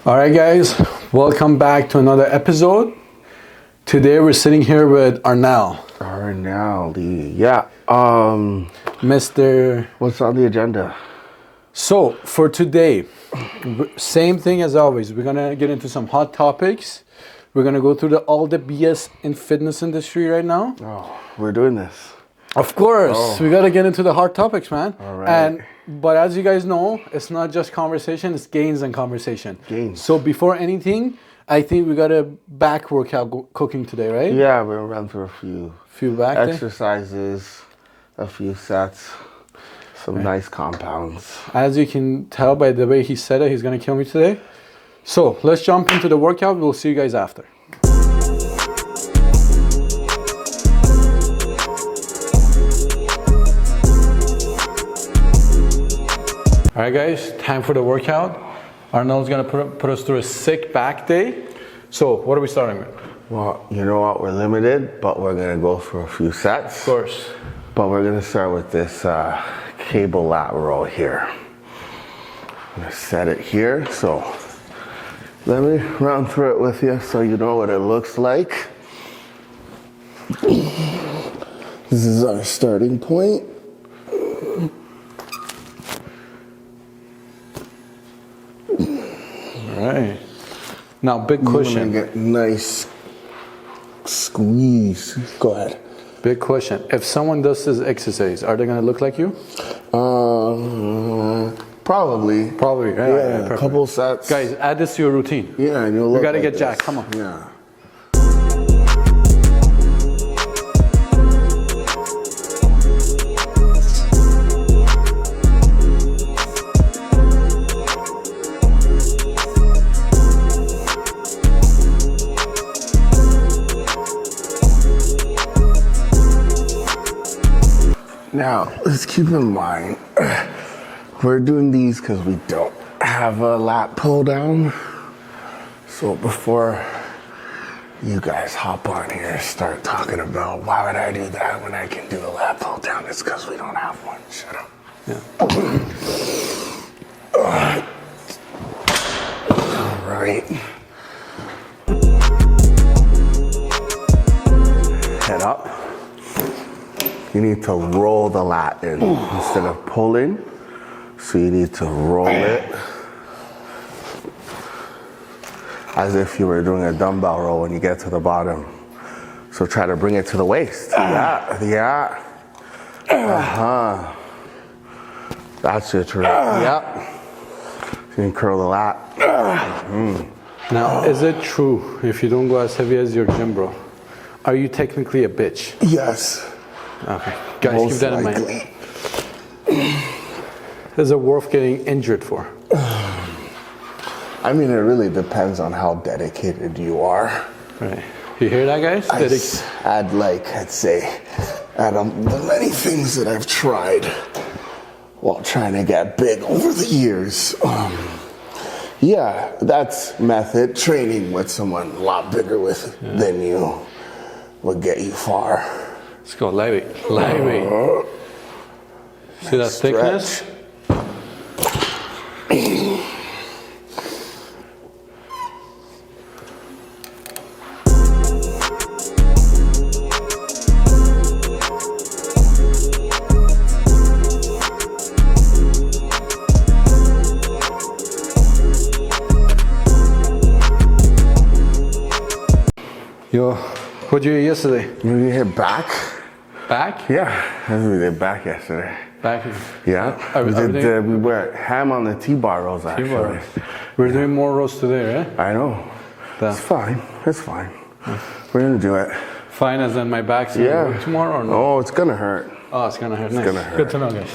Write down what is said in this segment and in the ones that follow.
All right, guys, welcome back to another episode. Today we're sitting here with Arnell. Arnell, yeah. Mr. What's on the agenda? So for today, same thing as always. We're gonna get into some hot topics. We're gonna go through all the BS in fitness industry right now. Oh, we're doing this. Of course, we gotta get into the hard topics, man. All right. But as you guys know, it's not just conversation; it's gains and conversation. Gains. So before anything, I think we got a back workout cooking today, right? Yeah, we're gonna run through a few back exercises, a few sets, some nice compounds. As you can tell by the way he said it, he's gonna kill me today. So let's jump into the workout. We'll see you guys after. All right, guys, time for the workout. Arnell's gonna put us through a sick back day. So what are we starting with? Well, you know what? We're limited, but we're gonna go for a few sets. Of course. But we're gonna start with this cable lat row here. I'm gonna set it here. So let me run through it with you so you know what it looks like. This is our starting point. Right. Now, big question. Get nice squeeze. Go ahead. Big question. If someone does this exercise, are they gonna look like you? Probably. Probably. Right? Yeah. A couple sets. Guys, add this to your routine. Yeah, and you'll look. You gotta like get this. jacked. Come on. Yeah. Now, let's keep in mind, we're doing these because we don't have a lat pull down. So before you guys hop on here and start talking about why would I do that when I can do a lat pull down, it's because we don't have one. Shut up. Yeah. All right. Head up. You need to roll the lat in instead of pulling. So you need to roll it as if you were doing a dumbbell row when you get to the bottom. So try to bring it to the waist. Yeah. That's your trick. Yeah. You can curl the lat. Now, is it true if you don't go as heavy as your gym bro, are you technically a bitch? Yes. Okay, guys, keep that in mind. Is it worth getting injured for? I mean, it really depends on how dedicated you are. Right. You hear that, guys? I'd say, out of the many things that I've tried while trying to get big over the years, yeah, that's method. Training with someone a lot bigger than you would get you far. Let's go lightweight. Lightweight. See that thickness? Yo, what'd you eat yesterday? You hit back? Back? Yeah, we did back yesterday. Back? Yeah. We went ham on the T-bar rolls actually. We're doing more rows today, right? I know. It's fine. It's fine. We're gonna do it. Fine as in my back's gonna hurt tomorrow or no? Oh, it's gonna hurt. Oh, it's gonna hurt. It's gonna hurt. Good to know, guys.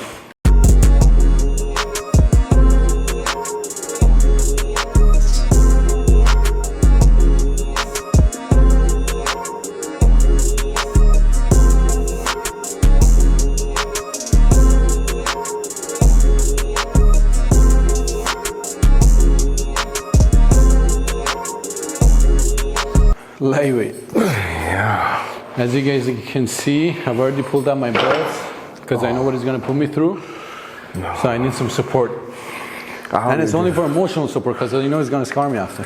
Lightweight. Yeah. As you guys can see, I've already pulled out my belts because I know what it's gonna put me through. No. So I need some support. And it's only for emotional support because you know he's gonna scar me after.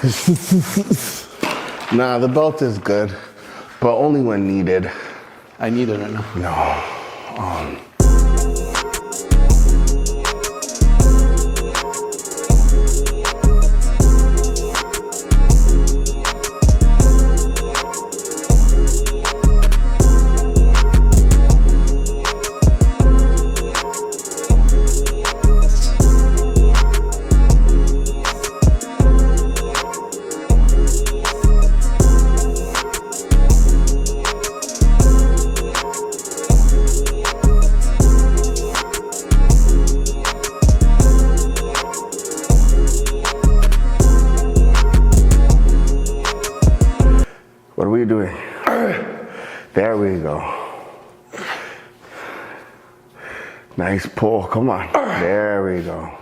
Nah, the belt is good, but only when needed. I need it right now. No. What are we doing? There we go. Nice pull, come on. There we go.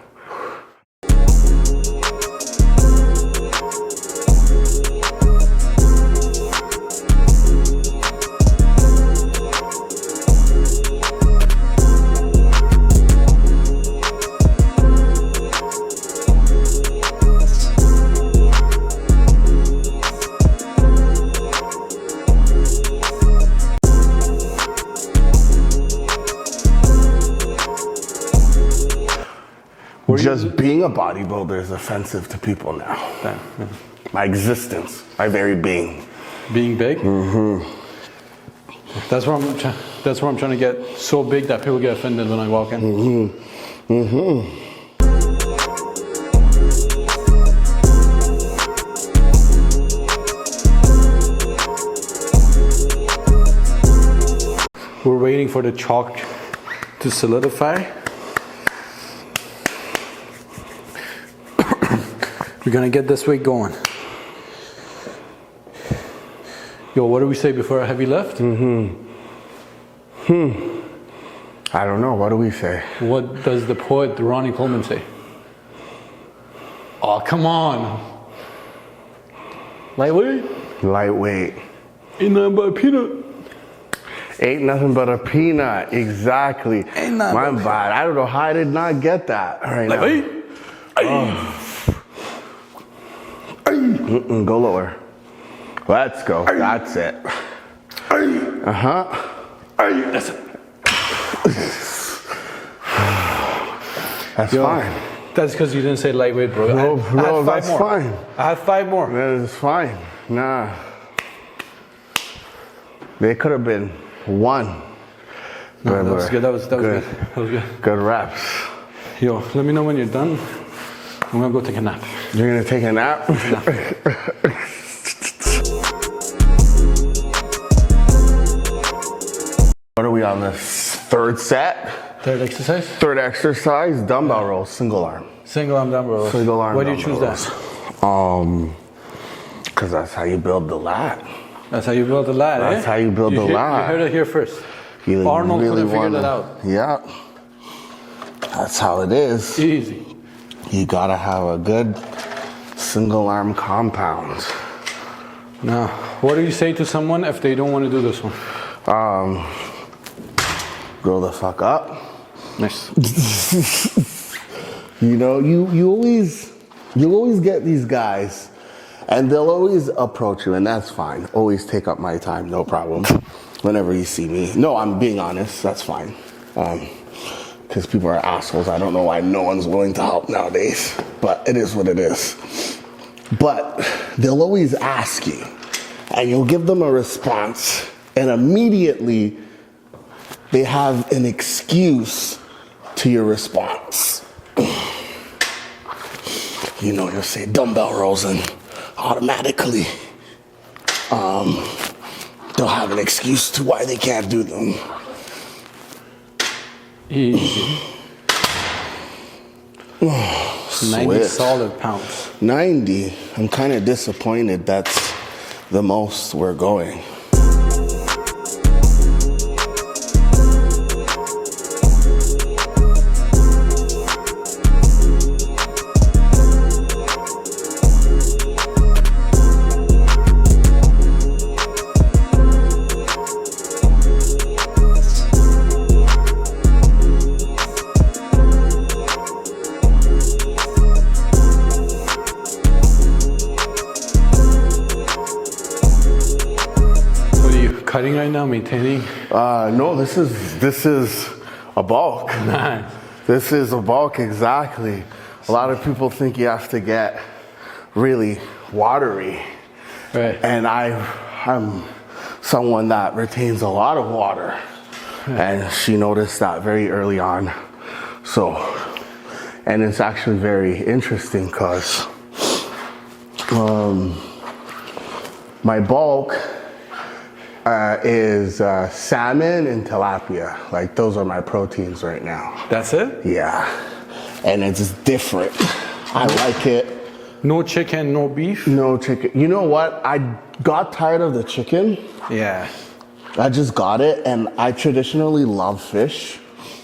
Just being a bodybuilder is offensive to people now. Yeah. My existence, my very being. Being big? Mm-hmm. That's where I'm trying to get so big that people get offended when I walk in. Mm-hmm. Mm-hmm. We're waiting for the chalk to solidify. We're gonna get this weight going. Yo, what do we say before a heavy lift? I don't know, what do we say? What does the poet Ronnie Coleman say? Oh, come on. Lightweight? Lightweight. Ain't nothing but a peanut. Ain't nothing but a peanut, exactly. My bad, I don't know how I did not get that right now. Lightweight? Go lower. Let's go. That's it. Uh-huh. That's it. That's fine. That's because you didn't say lightweight, bro. No, that's fine. I have 5 more. That is fine. Nah. They could have been 1. No, that was good. That was good. That was good. Good reps. Yo, let me know when you're done. I'm gonna go take a nap. You're gonna take a nap? What are we on this? 3rd set? 3rd exercise? 3rd exercise, dumbbell rows, single arm. Single arm dumbbell rows. Single arm. Why do you choose that? Because that's how you build the lat. That's how you build the lat, That's how you build the lat. You heard it here first. Arnold couldn't figure that out. Yeah. That's how it is. Easy. You gotta have a good single arm compound. Now, what do you say to someone if they don't want to do this one? Grow the fuck up. Nice. You know, you always get these guys and they'll always approach you, and that's fine. Always take up my time, no problem. Whenever you see me. No, I'm being honest, that's fine. Because people are assholes. I don't know why no one's willing to help nowadays, but it is what it is. But they'll always ask you, and you'll give them a response, and immediately they have an excuse to your response. You know, you'll say dumbbell rows, and automatically they'll have an excuse to why they can't do them. Easy. 90 solid pounds. 90. I'm kind of disappointed that's the most we're going. cutting right now, maintaining? No, this is a bulk. Nice. This is a bulk, exactly. A lot of people think you have to get really watery. Right. And I'm someone that retains a lot of water. And she noticed that very early on. So, and it's actually very interesting because my bulk is salmon and tilapia. Like those are my proteins right now. That's it? Yeah, and it's different. I like it. No chicken, no beef? No chicken. You know what? I got tired of the chicken. Yeah. I just got it, and I traditionally love fish.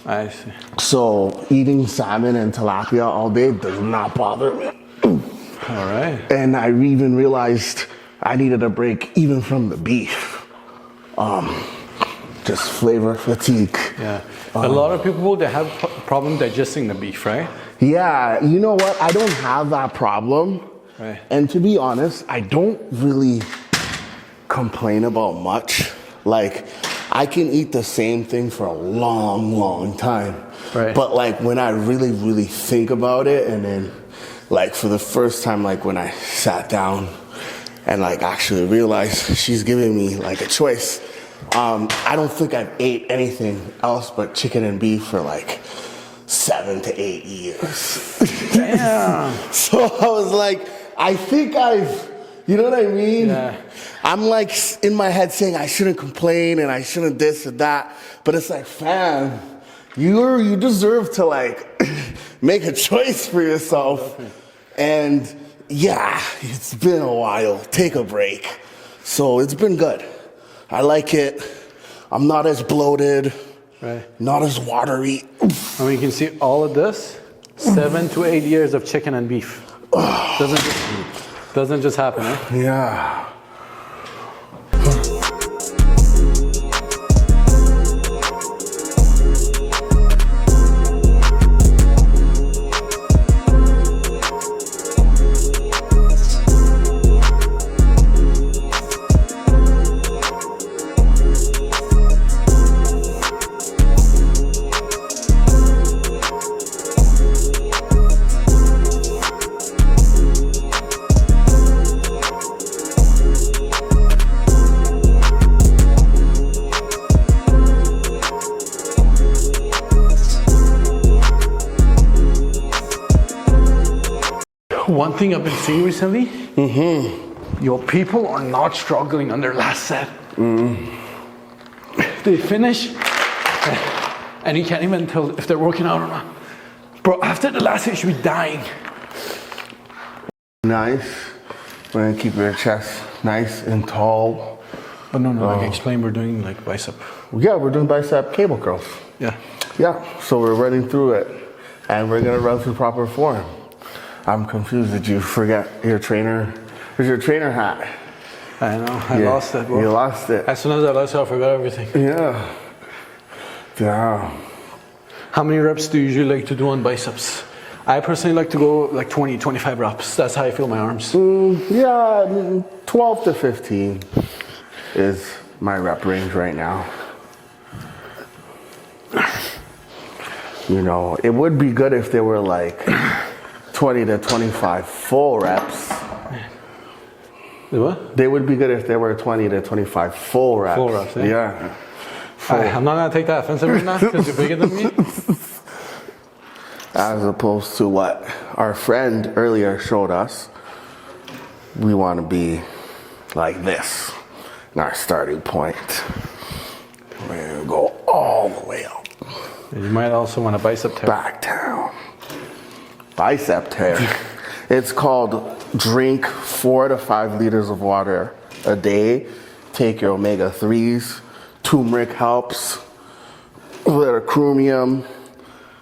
I see. So eating salmon and tilapia all day does not bother me. All right. And I even realized I needed a break even from the beef. Just flavor fatigue. Yeah. A lot of people, they have problem digesting the beef, right? Yeah, you know what? I don't have that problem. Right. And to be honest, I don't really complain about much. Like, I can eat the same thing for a long, long time. Right. But like when I really, really think about it, and then like for the first time, like when I sat down and like actually realized she's giving me like a choice, I don't think I've ate anything else but chicken and beef for like 7 to 8 years. Damn. So I was like, I think you know what I mean? Yeah. I'm like in my head saying I shouldn't complain and I shouldn't this or that, but it's like, fam, you deserve to like make a choice for yourself. And yeah, it's been a while. Take a break. So it's been good. I like it. I'm not as bloated, Right. not as watery. I mean, you can see all of this, 7 to 8 years of chicken and beef. Doesn't just happen, eh? Yeah. One thing I've been seeing recently, your people are not struggling on their last set. They finish, and you can't even tell if they're working out or not. Bro, after the last set, you should be dying. Nice. We're gonna keep your chest nice and tall. But no, like explain, we're doing like bicep. Yeah, we're doing bicep cable curls. Yeah. Yeah, so we're running through it, and we're gonna run through proper form. I'm confused. Did you forget your trainer? Where's your trainer hat? I know, I lost it, bro. You lost it. As soon as I lost it, I forgot everything. Yeah. Damn. How many reps do you usually like to do on biceps? I personally like to go like 20, 25 reps. That's how I feel my arms. Yeah, I mean, 12 to 15 is my rep range right now. You know, it would be good if there were like 20 to 25 full reps. What? They would be good if there were 20 to 25 full reps. Full reps, yeah. Yeah. Full. I'm not gonna take that offensive right now because you're bigger than me. As opposed to what our friend earlier showed us, we want to be like this in our starting point. We're gonna go all the way up. You might also want a bicep tear. Back down. Bicep tear. It's called drink 4 to 5 liters of water a day. Take your omega-3s. Turmeric helps. A little chromium.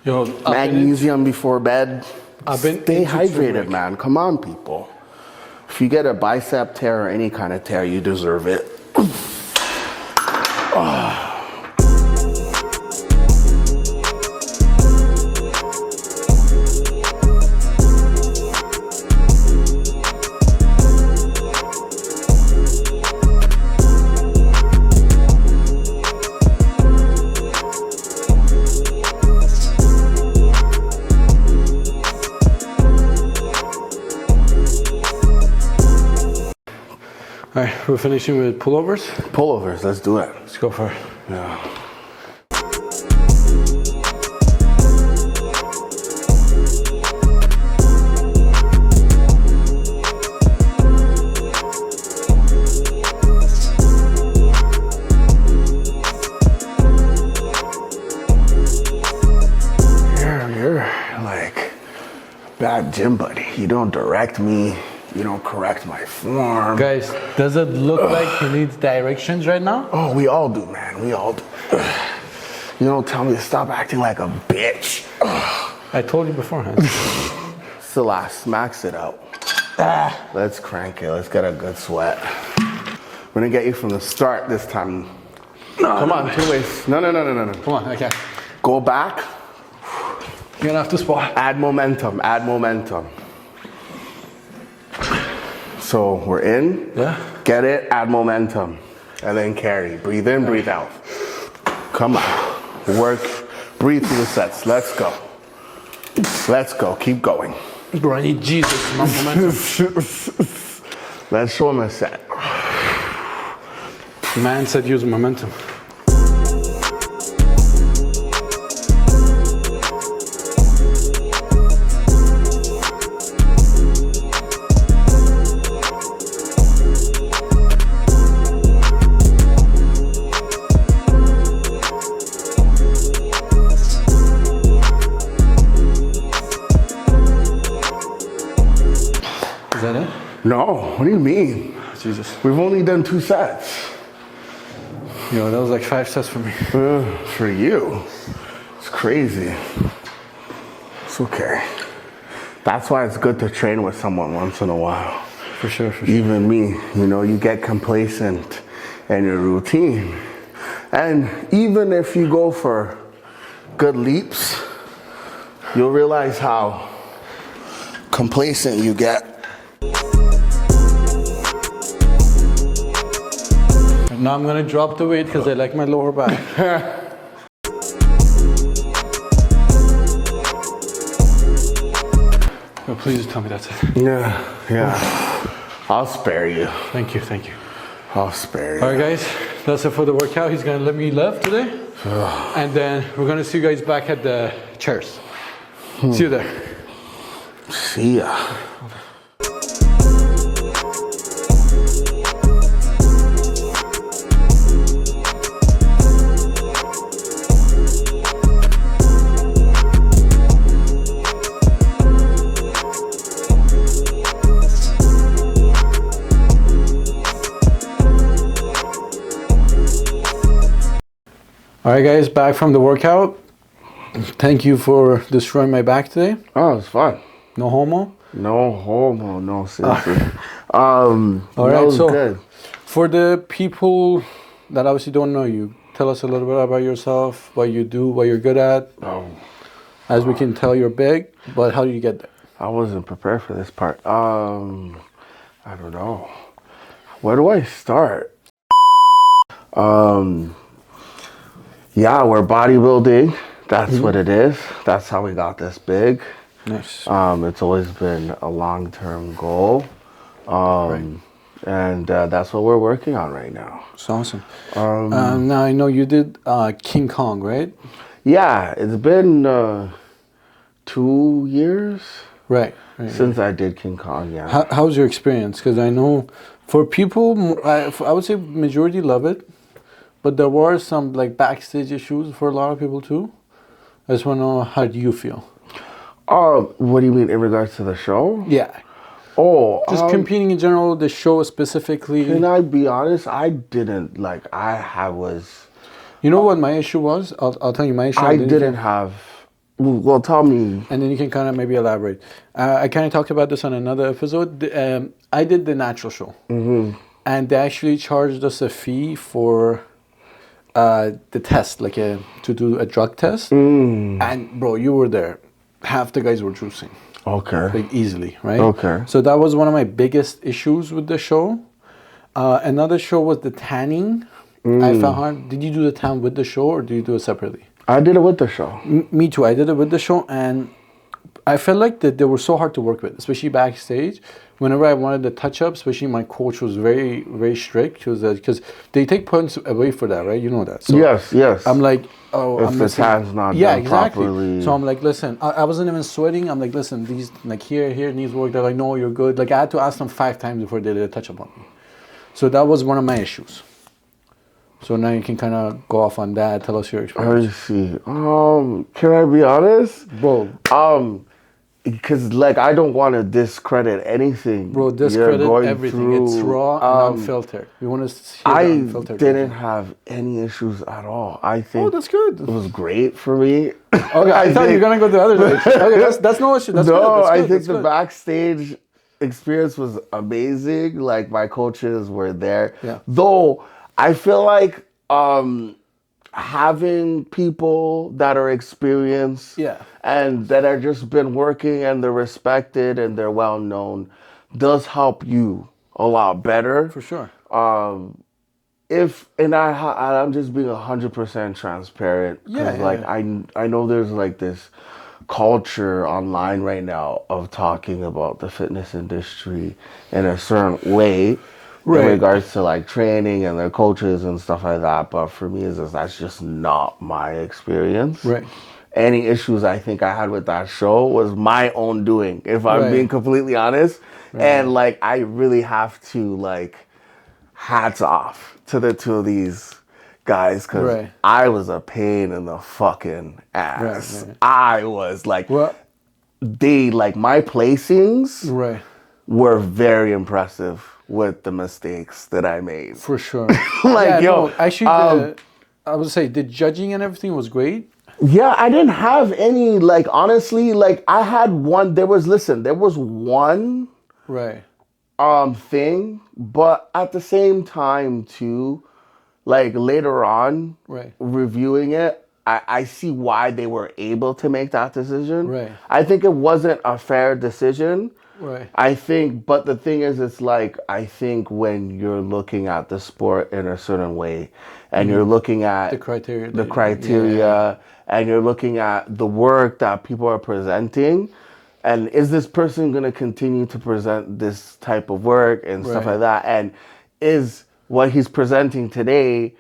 Yo, Magnesium before bed. Stay hydrated, turmeric. man. Come on, people. If you get a bicep tear or any kind of tear, you deserve it. All right, we're finishing with pullovers. Pullovers, let's do it. Let's go for it. Yeah. You're like bad gym buddy. You don't direct me. You don't correct my form. Guys, does it look like he needs directions right now? Oh, we all do, man. We all do. You don't tell me to stop acting like a bitch. I told you beforehand. Still, smacks it out. Let's crank it. Let's get a good sweat. We're gonna get you from the start this time. Come on, 2 ways. No. Come on, I can't. Go back. You're gonna have to spot. Add momentum. Add momentum. So we're in. Yeah. Get it. Add momentum, and then carry. Breathe in. Breathe out. Come on. Work. Breathe through the sets. Let's go. Let's go. Keep going. Bro, I need Jesus, my momentum. Let's show him a set. Man said use momentum. Is that it? No, what do you mean? Jesus. We've only done 2 sets. Yo, that was like 5 sets for me. For you, it's crazy. It's okay. That's why it's good to train with someone once in a while. For sure, for sure. Even me, you know, you get complacent in your routine. And even if you go for good leaps, you'll realize how complacent you get. Now I'm gonna drop the weight because I like my lower back. Oh, please tell me that's it. Yeah. I'll spare you. Thank you, thank you. I'll spare you. All right, guys, that's it for the workout. He's gonna let me lift today. And then we're gonna see you guys back at the chairs. See you there. See ya. All right, guys, back from the workout. Thank you for destroying my back today. Oh, it's fun. No homo. No homo, no seriously. All right, so good. for the people that obviously don't know you, tell us a little bit about yourself, what you do, what you're good at. As we can tell, you're big, but how do you get there? I wasn't prepared for this part. I don't know. Where do I start? Yeah, we're bodybuilding. That's what it is. That's how we got this big. Nice. It's always been a long-term goal. And that's what we're working on right now. It's awesome. Now I know you did King Kong, right? Yeah, it's been 2 years Right. since I did King Kong, yeah. How's your experience? Because I know for people, I would say majority love it, but there were some like backstage issues for a lot of people too. I just want to know, how do you feel? What do you mean in regards to the show? Yeah. Oh, Just competing in general, the show specifically. Can I be honest? I didn't like. I was. You know what my issue was? I'll tell you my issue. I didn't have. Well, tell me. And then you can kind of maybe elaborate. I kind of talked about this on another episode. I did the natural show, and they actually charged us a fee for the test, like to do a drug test. And bro, you were there. Half the guys were juicing. Okay. Like easily, right? Okay. So that was one of my biggest issues with the show. Another show was the tanning. I found hard. Did you do the tan with the show or did you do it separately? I did it with the show. Me too. I did it with the show, and I felt like that they were so hard to work with, especially backstage. Whenever I wanted to touch up, especially my coach was very, very strict because they take points away for that, right? You know that. So yes. I'm like, oh, If I'm the missing. hand's not Yeah, done exactly. properly. So I'm like, listen, I wasn't even sweating. I'm like, listen, these like here needs work. They're like, no, you're good. Like I had to ask them 5 times before they did a touch up on me. So that was one of my issues. So now you can kind of go off on that. Tell us your experience. I see. Can I be honest? Bro, Because like I don't want to discredit anything. Bro, you're discredit going everything. It's through. raw and unfiltered. We want to hear the I unfiltered didn't version. have any issues at all. I think Oh, that's good. it was great for me. Okay, I thought you were going to go the other direction. Okay, that's no issue. That's no, good. That's I good. think That's the good. backstage experience was amazing. Like my coaches were there. Yeah. Though I feel like having people that are experienced Yeah. and that are just been working and they're respected and they're well known does help you a lot better. For sure. I'm just being 100% transparent because I know there's like this culture online right now of talking about the fitness industry in a certain way in regards to like training and their coaches and stuff like that. But for me, that's just not my experience. Right. Any issues I think I had with that show was my own doing, if I'm being completely honest. And like I really have to like hats off to the two of these guys because I was a pain in the fucking ass. I was like, my placings were very impressive with the mistakes that I made. For sure. Actually, I would say the judging and everything was great. Yeah, I didn't have any, like, honestly, like, I had one, there was one thing, but at the same time, too, like, later on, reviewing it, I see why they were able to make that decision. I think it wasn't a fair decision. I think, but the thing is, it's like, I think when you're looking at the sport in a certain way, and you're looking at the criteria, and you're looking at the work that people are presenting, and is this person going to continue to present this type of work and stuff like that, and is what he's presenting today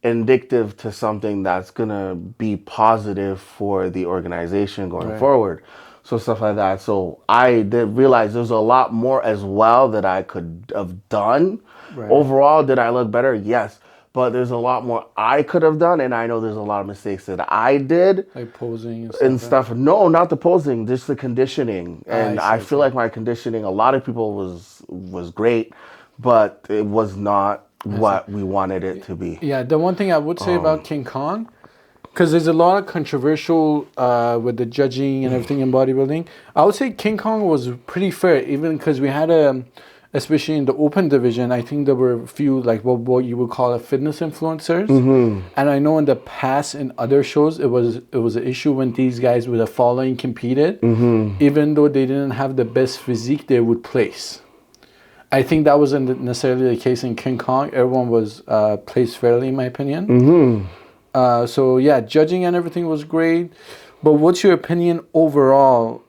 indicative to something that's going to be positive for the organization going forward. So stuff like that. So I did realize there's a lot more as well that I could have done. Overall, did I look better? Yes. But there's a lot more I could have done, and I know there's a lot of mistakes that I did. Like posing and stuff. No, not the posing, just the conditioning. And I feel like my conditioning, a lot of people was great, but it was not what we wanted it to be. Yeah, the one thing I would say about King Kong, because there's a lot of controversial with the judging and everything in bodybuilding. I would say King Kong was pretty fair, even because we had especially in the open division, I think there were a few like what you would call fitness influencers. And I know in the past in other shows it was an issue when these guys with a following competed, even though they didn't have the best physique, they would place. I think that wasn't necessarily the case in King Kong. Everyone was placed fairly, in my opinion. So yeah, judging and everything was great. But what's your opinion overall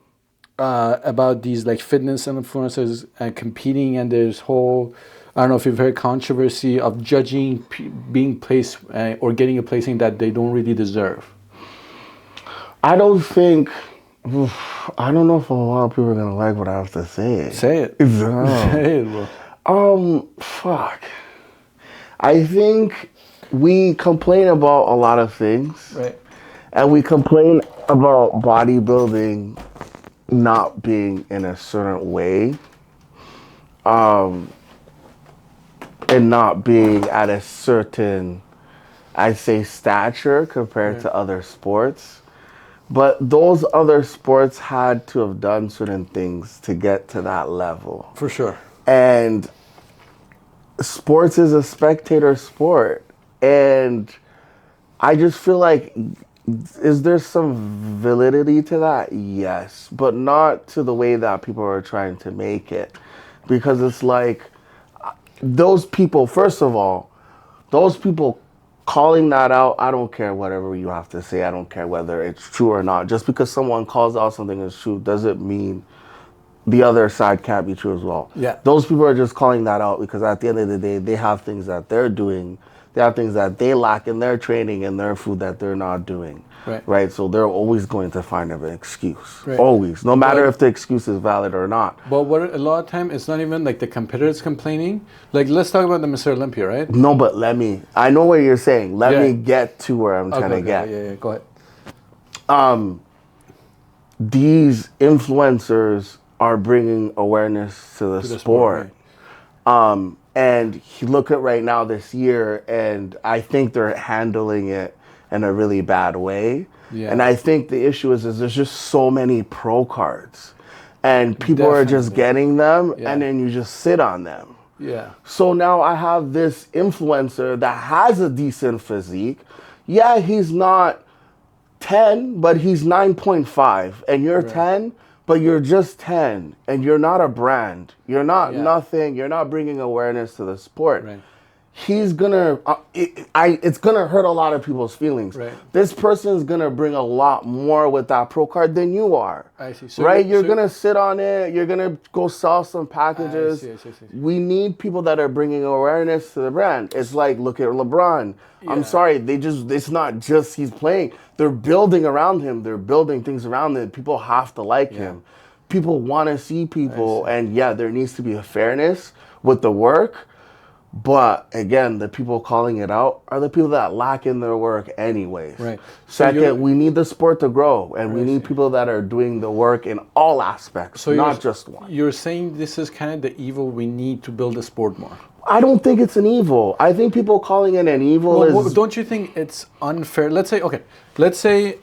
about these like fitness influencers competing, and there's whole, I don't know if you've heard controversy of judging being placed or getting a placing that they don't really deserve? I don't know if a lot of people are gonna like what I have to say. Say it. Say it, bro. Fuck. I think we complain about a lot of things. And we complain about bodybuilding not being in a certain way. And not being at a certain, I'd say, stature compared to other sports. But those other sports had to have done certain things to get to that level. For sure. And sports is a spectator sport. And I just feel like, is there some validity to that? Yes. But not to the way that people are trying to make it. Because it's like, those people, first of all, those people calling that out, I don't care whatever you have to say. I don't care whether it's true or not. Just because someone calls out something as true doesn't mean the other side can't be true as well. Yeah. Those people are just calling that out because at the end of the day, they have things that they're doing. They have things that they lack in their training and their food that they're not doing. Right. So they're always going to find an excuse. Right. Always. No matter if the excuse is valid or not. But what a lot of time, it's not even like the competitors complaining. Like, let's talk about the Mr. Olympia, right? No, but I know what you're saying. Let me get to where I'm trying to get. Yeah, go ahead. These influencers are bringing awareness to the sport. Right. And you look at right now this year, and I think they're handling it in a really bad way. Yeah. And I think the issue is there's just so many pro cards. And people are just getting them, and then you just sit on them. Yeah. So now I have this influencer that has a decent physique. Yeah, he's not 10, but he's 9.5. And you're 10, but you're just 10. And you're not a brand. You're not nothing. You're not bringing awareness to the sport. Right. He's gonna, it's gonna hurt a lot of people's feelings. Right. This person's gonna bring a lot more with that pro card than you are. I see. So right? You're gonna sit on it. You're gonna go sell some packages. I see. We need people that are bringing awareness to the brand. It's like, look at LeBron. Yeah. I'm sorry, it's not just he's playing. They're building around him. They're building things around him. People have to like him. People want to see people, and there needs to be a fairness with the work. But again, the people calling it out are the people that lack in their work anyways. Right. Second, we need the sport to grow, and we need people that are doing the work in all aspects, not just one. You're saying this is kind of the evil we need to build the sport more? I don't think it's an evil. I think people calling it an evil is... Don't you think it's unfair? Let's say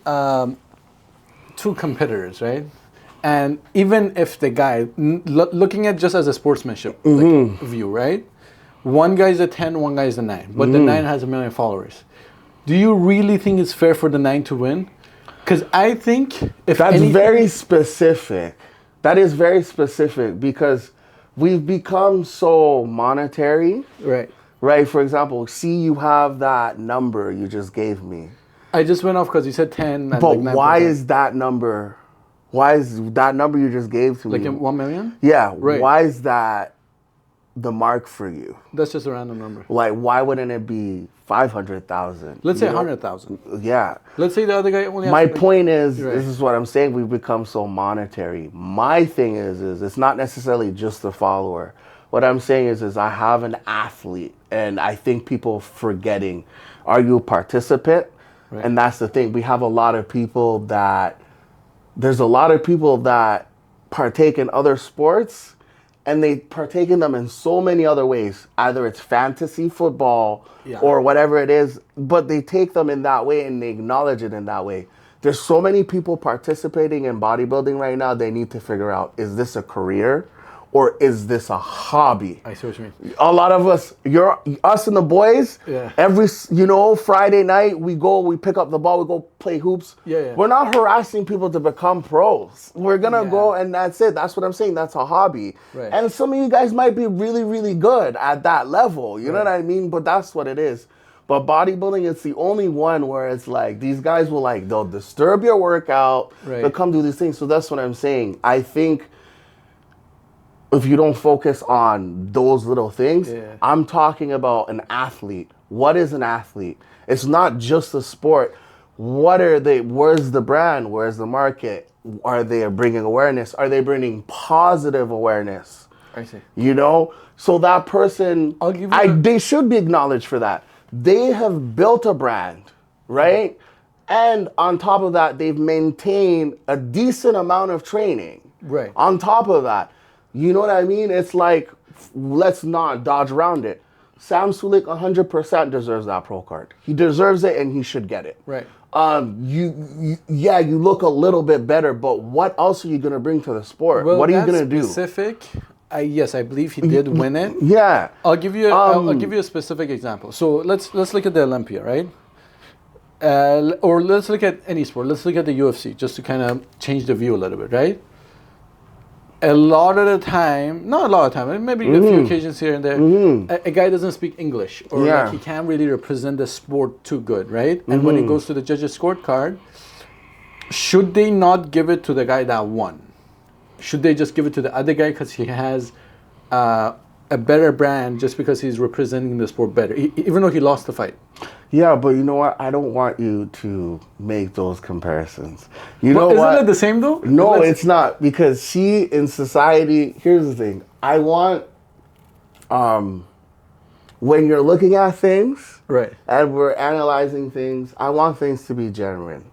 two competitors, right? And even if the guy, looking at just as a sportsmanship view, right? One guy's a 10, one guy's a 9, but the 9 has 1 million followers. Do you really think it's fair for the 9 to win? Because I think very specific. That is very specific because we've become so monetary. Right. Right. For example, you have that number you just gave me. I just went off because you said 10. But like why is that number? Why is that number you just gave to me? Like 1 million? Yeah. Right. Why is that the mark for you? That's just a random number. Like, why wouldn't it be 500,000? Let's say 100,000. Yeah. Let's say the other guy only has... My point is, this is what I'm saying, we've become so monetary. My thing is it's not necessarily just the follower. What I'm saying is I have an athlete, and I think people forgetting, are you a participant? Right. And that's the thing. We have a lot of people that, there's a lot of people that partake in other sports, and they partake in them in so many other ways. Either it's fantasy football or whatever it is, but they take them in that way and they acknowledge it in that way. There's so many people participating in bodybuilding right now, they need to figure out, is this a career or is this a hobby? I see what you mean. A lot of us, us and the boys, every, Friday night, we pick up the ball, we go play hoops. We're not harassing people to become pros. We're going to go and that's it. That's what I'm saying. That's a hobby. Right. And some of you guys might be really, really good at that level. You know what I mean? But that's what it is. But bodybuilding, it's the only one where it's like, these guys will they'll disturb your workout. Right. They'll come do these things. So that's what I'm saying. I think if you don't focus on those little things, I'm talking about an athlete. What is an athlete? It's not just a sport. What are they? Where's the brand? Where's the market? Are they bringing awareness? Are they bringing positive awareness? I see. So that person, they should be acknowledged for that. They have built a brand, right? And on top of that, they've maintained a decent amount of training. Right. On top of that. You know what I mean? It's like, let's not dodge around it. Sam Sulek 100% deserves that pro card. He deserves it and he should get it. Right. You look a little bit better, but what else are you going to bring to the sport? Well, what are you going to do? Specific, yes, I believe he did win it. Yeah. I'll give you a specific example. So let's look at the Olympia, right? Or let's look at any sport. Let's look at the UFC just to kind of change the view a little bit, right? a lot of the time, not a lot of time, maybe a few occasions here and there, a guy doesn't speak English, or like he can't really represent the sport too good, right? And when it goes to the judges' scorecard, should they not give it to the guy that won? Should they just give it to the other guy because he has a better brand, just because he's representing the sport better, even though he lost the fight? Yeah, but you know what? I don't want you to make those comparisons. You know Isn't what? it the same though? No, it's not, because see, in society, here's the thing. I want, when you're looking at things, right, and we're analyzing things, I want things to be genuine,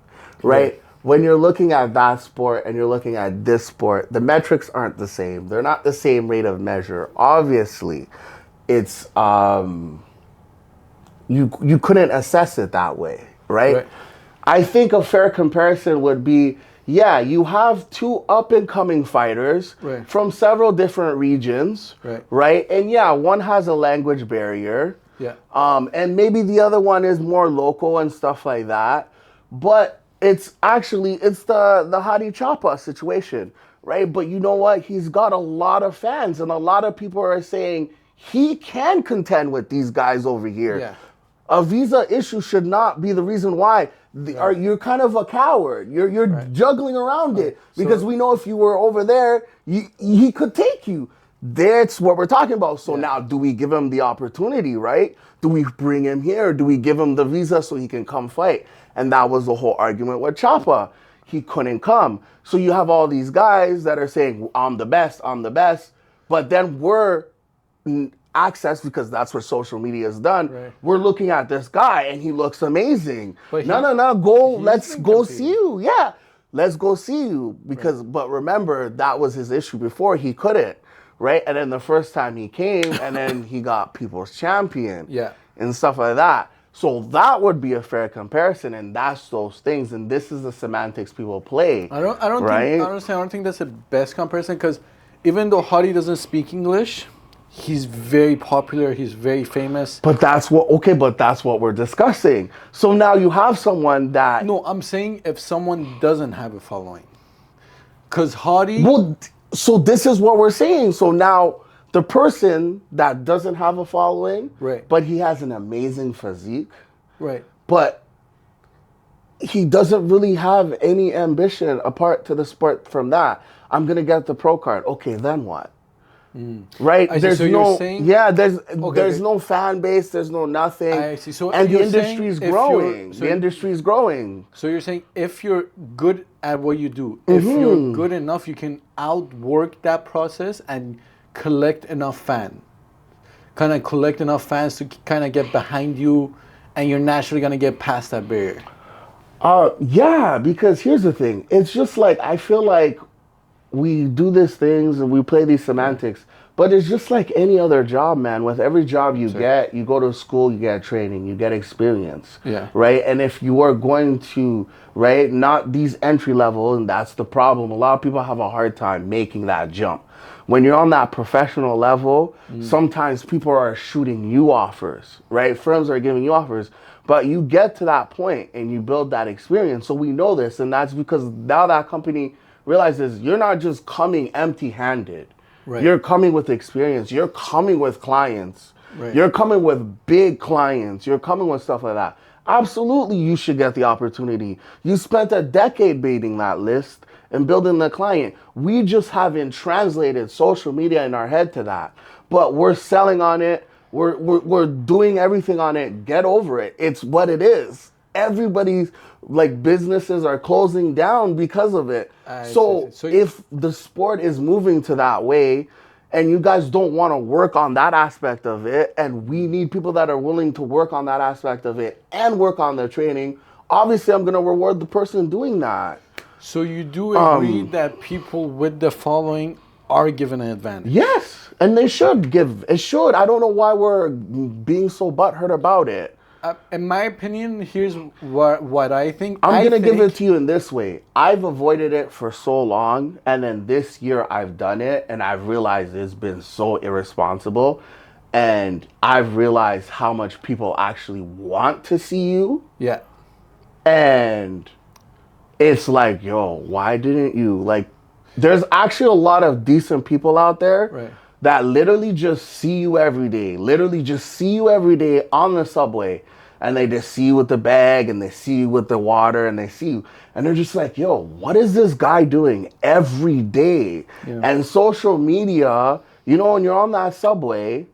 right? When you're looking at that sport and you're looking at this sport, the metrics aren't the same. They're not the same rate of measure. Obviously, it's you couldn't assess it that way, right? I think a fair comparison would be, yeah, you have two up-and-coming fighters from several different regions, right? And yeah, one has a language barrier, and maybe the other one is more local and stuff like that. But it's the Hadi Chapa situation, right? But you know what? He's got a lot of fans, and a lot of people are saying he can contend with these guys over here. Yeah. A visa issue should not be the reason why. You're kind of a coward. You're juggling around it, because we know if you were over there, he could take you. That's what we're talking about. So now, do we give him the opportunity, right? Do we bring him here? Do we give him the visa so he can come fight? And that was the whole argument with Chapa. He couldn't come. So you have all these guys that are saying, I'm the best. But then we're access, because that's what social media has done. We're looking at this guy and he looks amazing. Let's go see you. Yeah, let's go see you. But remember, that was his issue before. He couldn't, right? And then the first time he came, and then he got people's champion, and stuff like that. So that would be a fair comparison, and that's those things. And this is the semantics people play. I don't think that's the best comparison, because even though Hadi doesn't speak English, he's very popular. He's very famous. But that's what we're discussing. So now you have someone that. No, I'm saying if someone doesn't have a following, because Hadi. Well, so this is what we're saying. So now the person that doesn't have a following, but he has an amazing physique, but he doesn't really have any ambition apart to the sport from that. I'm gonna get the pro card. Okay, then what? Right? There's no fan base, there's no nothing. I see. So and the industry's growing. The industry's growing. So you're saying if you're good at what you do, if you're good enough, you can outwork that process and collect enough fans to kind of get behind you, and you're naturally going to get past that barrier. Yeah, because here's the thing. It's just like, I feel like we do these things and we play these semantics, but it's just like any other job, man. With every job you get, you go to school, you get training, you get experience, right? And if you are going to, not these entry level, and that's the problem. A lot of people have a hard time making that jump. When you're on that professional level, sometimes people are shooting you offers, right? Firms are giving you offers, but you get to that point and you build that experience. So we know this, and that's because now that company realizes you're not just coming empty-handed. You're coming with experience. You're coming with clients. You're coming with big clients. You're coming with stuff like that. Absolutely, you should get the opportunity. You spent a decade baiting that list and building the client. We just haven't translated social media in our head to that. But we're selling on it. We're doing everything on it. Get over it. It's what it is. Everybody's businesses are closing down because of it. So if the sport is moving to that way, and you guys don't want to work on that aspect of it, and we need people that are willing to work on that aspect of it and work on their training, obviously I'm going to reward the person doing that. So you do agree that people with the following are given an advantage? Yes, and they should give. It should. I don't know why we're being so butthurt about it. In my opinion, here's what I think. I'm going to give it to you in this way. I've avoided it for so long, and then this year I've done it, and I've realized it's been so irresponsible, and I've realized how much people actually want to see you. Yeah. And it's like, yo, why didn't you? There's actually a lot of decent people out there Right. that literally just see you every day. Literally just see you every day on the subway. And they just see you with the bag and they see you with the water and they see you. And they're just like, yo, what is this guy doing every day? Yeah. And social media, you know, when you're on that subway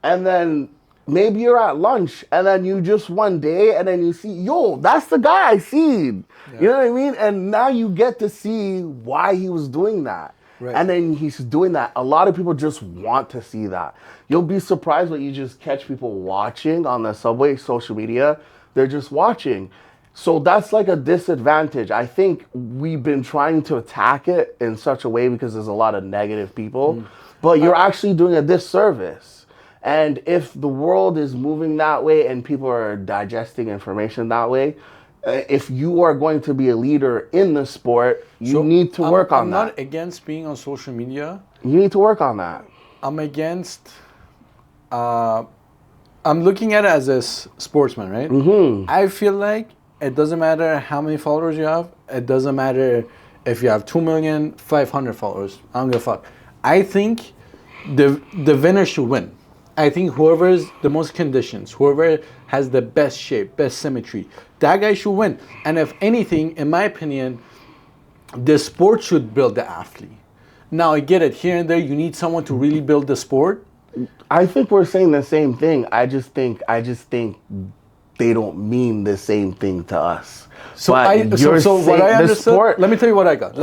and then maybe you're at lunch and then you just one day and then you see, yo, that's the guy I seen. Yeah. You know what I mean? And now you get to see why he was doing that. Right. And then he's doing that. A lot of people just want to see that. You'll be surprised when you just catch people watching on the subway, social media. They're just watching. So that's like a disadvantage. I think we've been trying to attack it in such a way because there's a lot of negative people. But you're actually doing a disservice. And if the world is moving that way and people are digesting information that way, if you are going to be a leader in the sport, you need to work on that. I'm not against being on social media. You need to work on that. I'm against. I'm looking at it as a sportsman, right? Mm-hmm. I feel like it doesn't matter how many followers you have. It doesn't matter if you have 2,500,000 followers. I don't give a fuck. I think the winner should win. I think whoever is the most conditions, whoever has the best shape, best symmetry, that guy should win. And if anything, in my opinion, the sport should build the athlete. Now I get it, here and there you need someone to really build the sport. I think we're saying the same thing. I just think they don't mean the same thing to us. So what I understood, let me tell you what I got.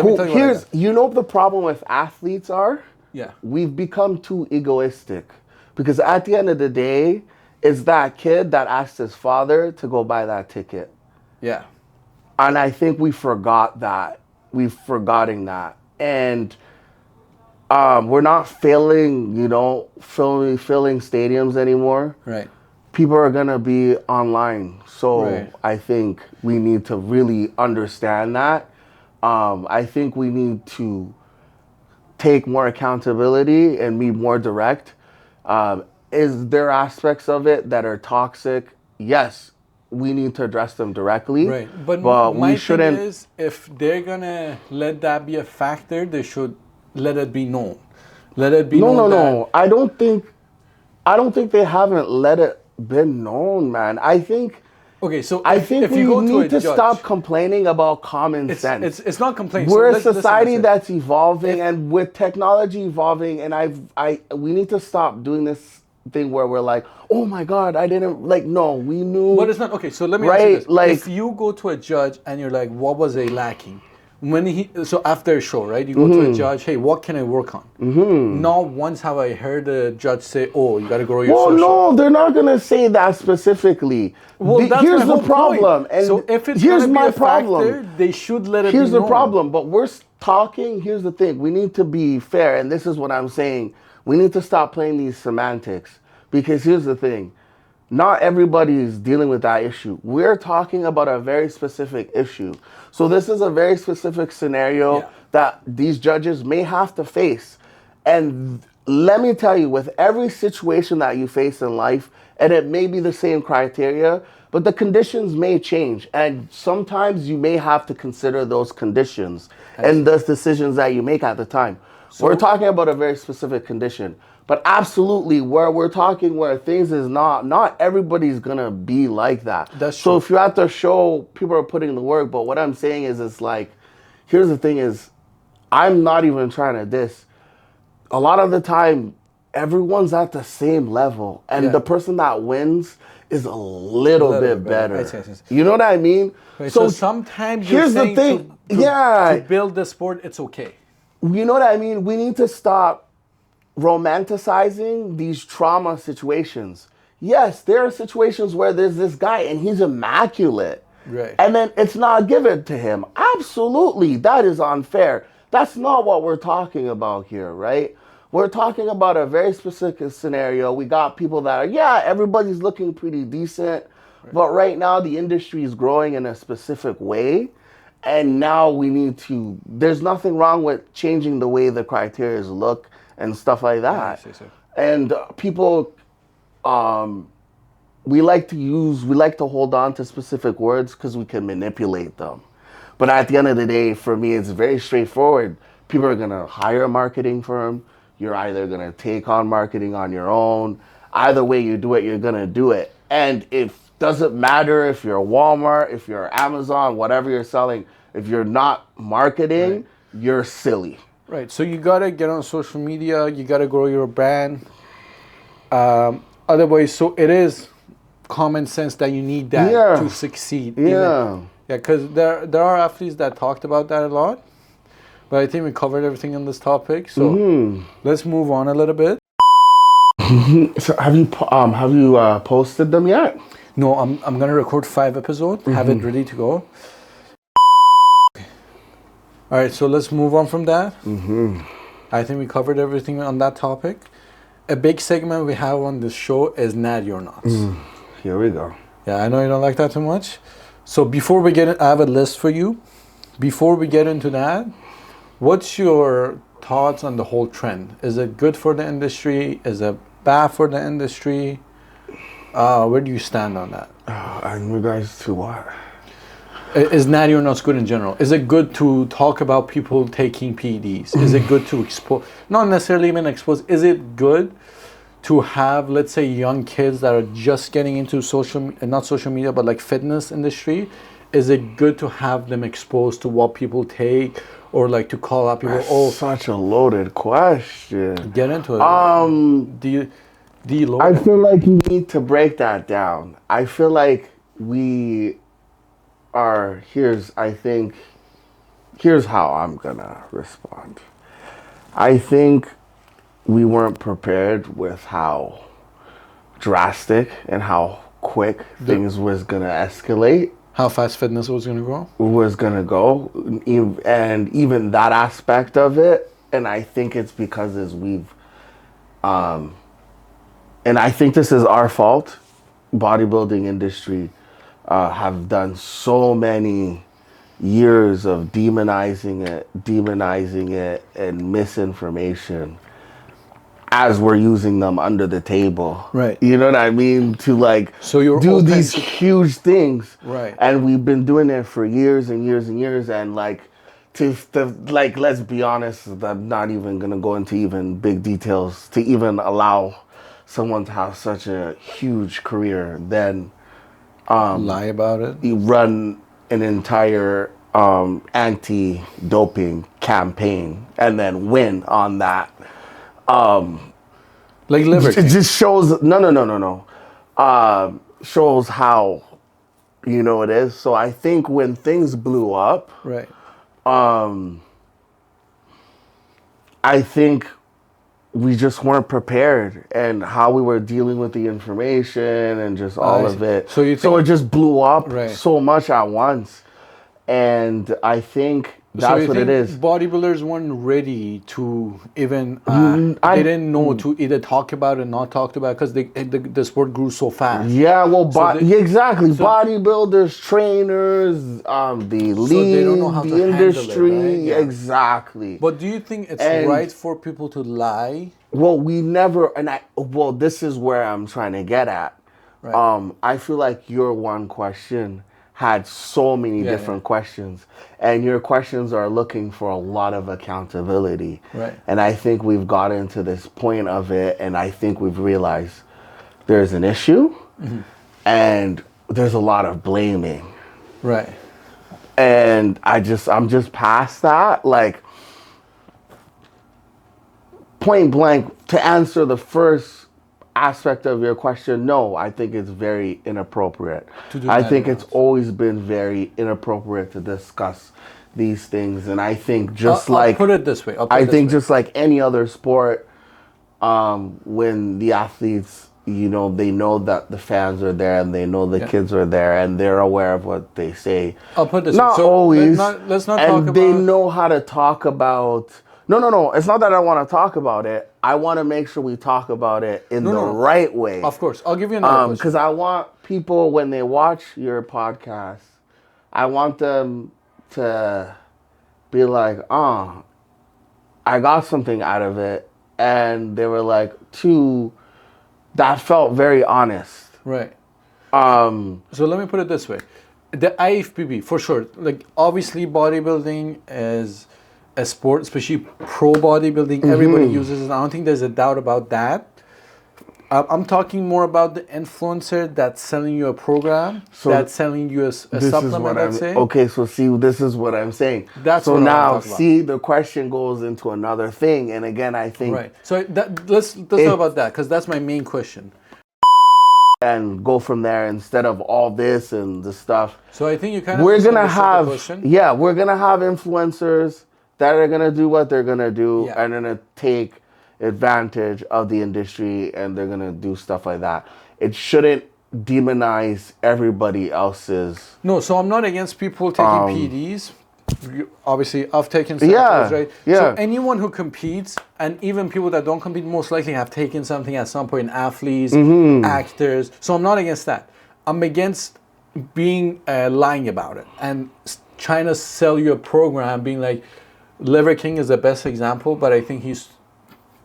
You know what the problem with athletes are? Yeah. We've become too egoistic. Because at the end of the day, it's that kid that asked his father to go buy that ticket. Yeah. And I think we forgot that. We've forgotten that. And we're not filling stadiums anymore. Right. People are going to be online. So right. I think we need to really understand that. I think we need to take more accountability and be more direct. Is there aspects of it that are toxic? Yes, we need to address them directly. Right, but we shouldn't. Thing is, if they're gonna let that be a factor, they should let it be known. Let it be known. No. I don't think they haven't let it be known, man. I think. Okay, so I think if you we go need to stop complaining about common sense. It's not complaining. We're a society that's evolving, and with technology evolving, and we need to stop doing this thing where we're like, oh my God, I didn't no, we knew. But it's not okay. So let me ask you this: if you go to a judge and you're like, what was I lacking? So after a show, right? You go to a judge, hey, what can I work on? Mm-hmm. Not once have I heard a judge say, oh, you got to grow your social. No, they're not going to say that specifically. Well, here's the problem. And so if it's going to be a factor, they should let it be known. Here's the problem, but we're talking, here's the thing. We need to be fair, and this is what I'm saying. We need to stop playing these semantics, because here's the thing. Not everybody is dealing with that issue. We're talking about a very specific issue. So this is a very specific scenario that these judges may have to face. And let me tell you, with every situation that you face in life, and it may be the same criteria, but the conditions may change. And sometimes you may have to consider those conditions and those decisions that you make at the time. So we're talking about a very specific condition. But absolutely, where we're talking where things is not everybody's going to be like that. That's true. So if you're at the show, people are putting in the work. But what I'm saying is, it's like, here's the thing is, I'm not even trying to diss. A lot of the time, everyone's at the same level. And the person that wins is a little bit better. You know what I mean? Right, so sometimes you're saying the thing. To build the sport, it's okay. You know what I mean? We need to stop romanticizing these trauma situations. Yes, there are situations where there's this guy and he's immaculate. Right. And then it's not given to him. Absolutely, that is unfair. That's not what we're talking about here, right? We're talking about a very specific scenario. We got people that are, everybody's looking pretty decent, but right now the industry is growing in a specific way. And now we need to, there's nothing wrong with changing the way the criteria look and stuff like that. And people, we like to hold on to specific words because we can manipulate them. But at the end of the day, for me, it's very straightforward. people are going to hire a marketing firm. You're either going to take on marketing on your own. Either way you do it, you're going to do it. And it doesn't matter if you're Walmart, if you're Amazon, whatever you're selling, if you're not marketing, you're silly. Right. So you got to get on social media. You got to grow your brand. Otherwise, so it is common sense that you need that to succeed. Yeah. Because there are athletes that talked about that a lot. But I think we covered everything on this topic. So let's move on a little bit. So have you posted them yet? No, I'm gonna record 5 episodes. Have it ready to go. All right, so let's move on from that. I think we covered everything on that topic. A big segment we have on this show is Natty or Not. Here we go. Yeah, I know you don't like that too much. So before we get in, I have a list for you. Before we get into that, what's your thoughts on the whole trend? Is it good for the industry? Is it bad for the industry? Where do you stand on that? In regards to what? Is Natty or Not good in general? Is it good to talk about people taking PEDs? Is it good to expose? Not necessarily even expose. Is it good to have, let's say, young kids that are just getting into not social media, but like fitness industry? Is it good to have them exposed to what people take, or like to call out people? That's such a loaded question. Get into it. Do you load I it? feel like you need to break that down. I feel like we are. Here's how I'm gonna respond. I think we weren't prepared with how drastic and how quick things was gonna escalate. How fast fitness was going to grow? Was gonna go, and even that aspect of it. And I think it's because and I think this is our fault. Bodybuilding industry have done so many years of demonizing it, and misinformation as we're using them under the table. Right. You know what I mean? To like do these huge things. Right. And we've been doing it for years and years and years. And like, to like, let's be honest, I'm not even going to go into even big details to even allow someone to have such a huge career, then lie about it. You run an entire anti-doping campaign and then win on that. Like Liberty. It just shows no. Shows how it is. So I think when things blew up, right. I think we just weren't prepared, and how we were dealing with the information and just all of it. So it just blew up so much at once. And I think that's what it is. Bodybuilders weren't ready to even, they didn't know to either talk about it or not talk about it, because the sport grew so fast. Yeah, well, exactly. Bodybuilders, trainers, the league, they don't know how the industry. Handle it, right? Yeah. Exactly. But do you think it's right for people to lie? Well, we never, this is where I'm trying to get at. Right. I feel like your one question had so many different questions, and your questions are looking for a lot of accountability. Right. And I think we've gotten to this point of it, and I think we've realized there's an issue, and there's a lot of blaming. Right. And I'm just past that. Like, point blank, to answer the first aspect of your question, no, I think it's very inappropriate. I think it's always been very inappropriate to discuss these things. And I think I'll put it this way. Just like any other sport, when the athletes, they know that the fans are there and they know the kids are there and they're aware of what they say. I'll put this not always. Let's not talk about. And they know how to talk about. No. It's not that I want to talk about it. I want to make sure we talk about it in the right way. Of course. I'll give you another question. Because I want people, when they watch your podcast, I want them to be like, I got something out of it. And they were like, that felt very honest. Right. So let me put it this way. The IFBB, for sure. Like, obviously, bodybuilding is a sport, especially pro bodybuilding. Everybody uses it. I don't think there's a doubt about that. I'm talking more about the influencer that's selling you a program, that's selling you a supplement, let's say. Okay, so see, this is what I'm saying. That's so what now, I'm see, the question goes into another thing. And again, I think... Right. So let's talk about that, because that's my main question. And go from there instead of all this and the stuff. So I think you kind of we're gonna have the question. Yeah, we're gonna have influencers that are gonna do what they're gonna do and gonna take advantage of the industry, and they're gonna do stuff like that. It shouldn't demonize everybody else's. No, so I'm not against people taking PEDs. Obviously, I've taken samples, right? Yeah. So anyone who competes, and even people that don't compete, most likely have taken something at some point. Athletes, actors. So I'm not against that. I'm against being lying about it and trying to sell you a program, being like, Liver King is the best example, but I think he's,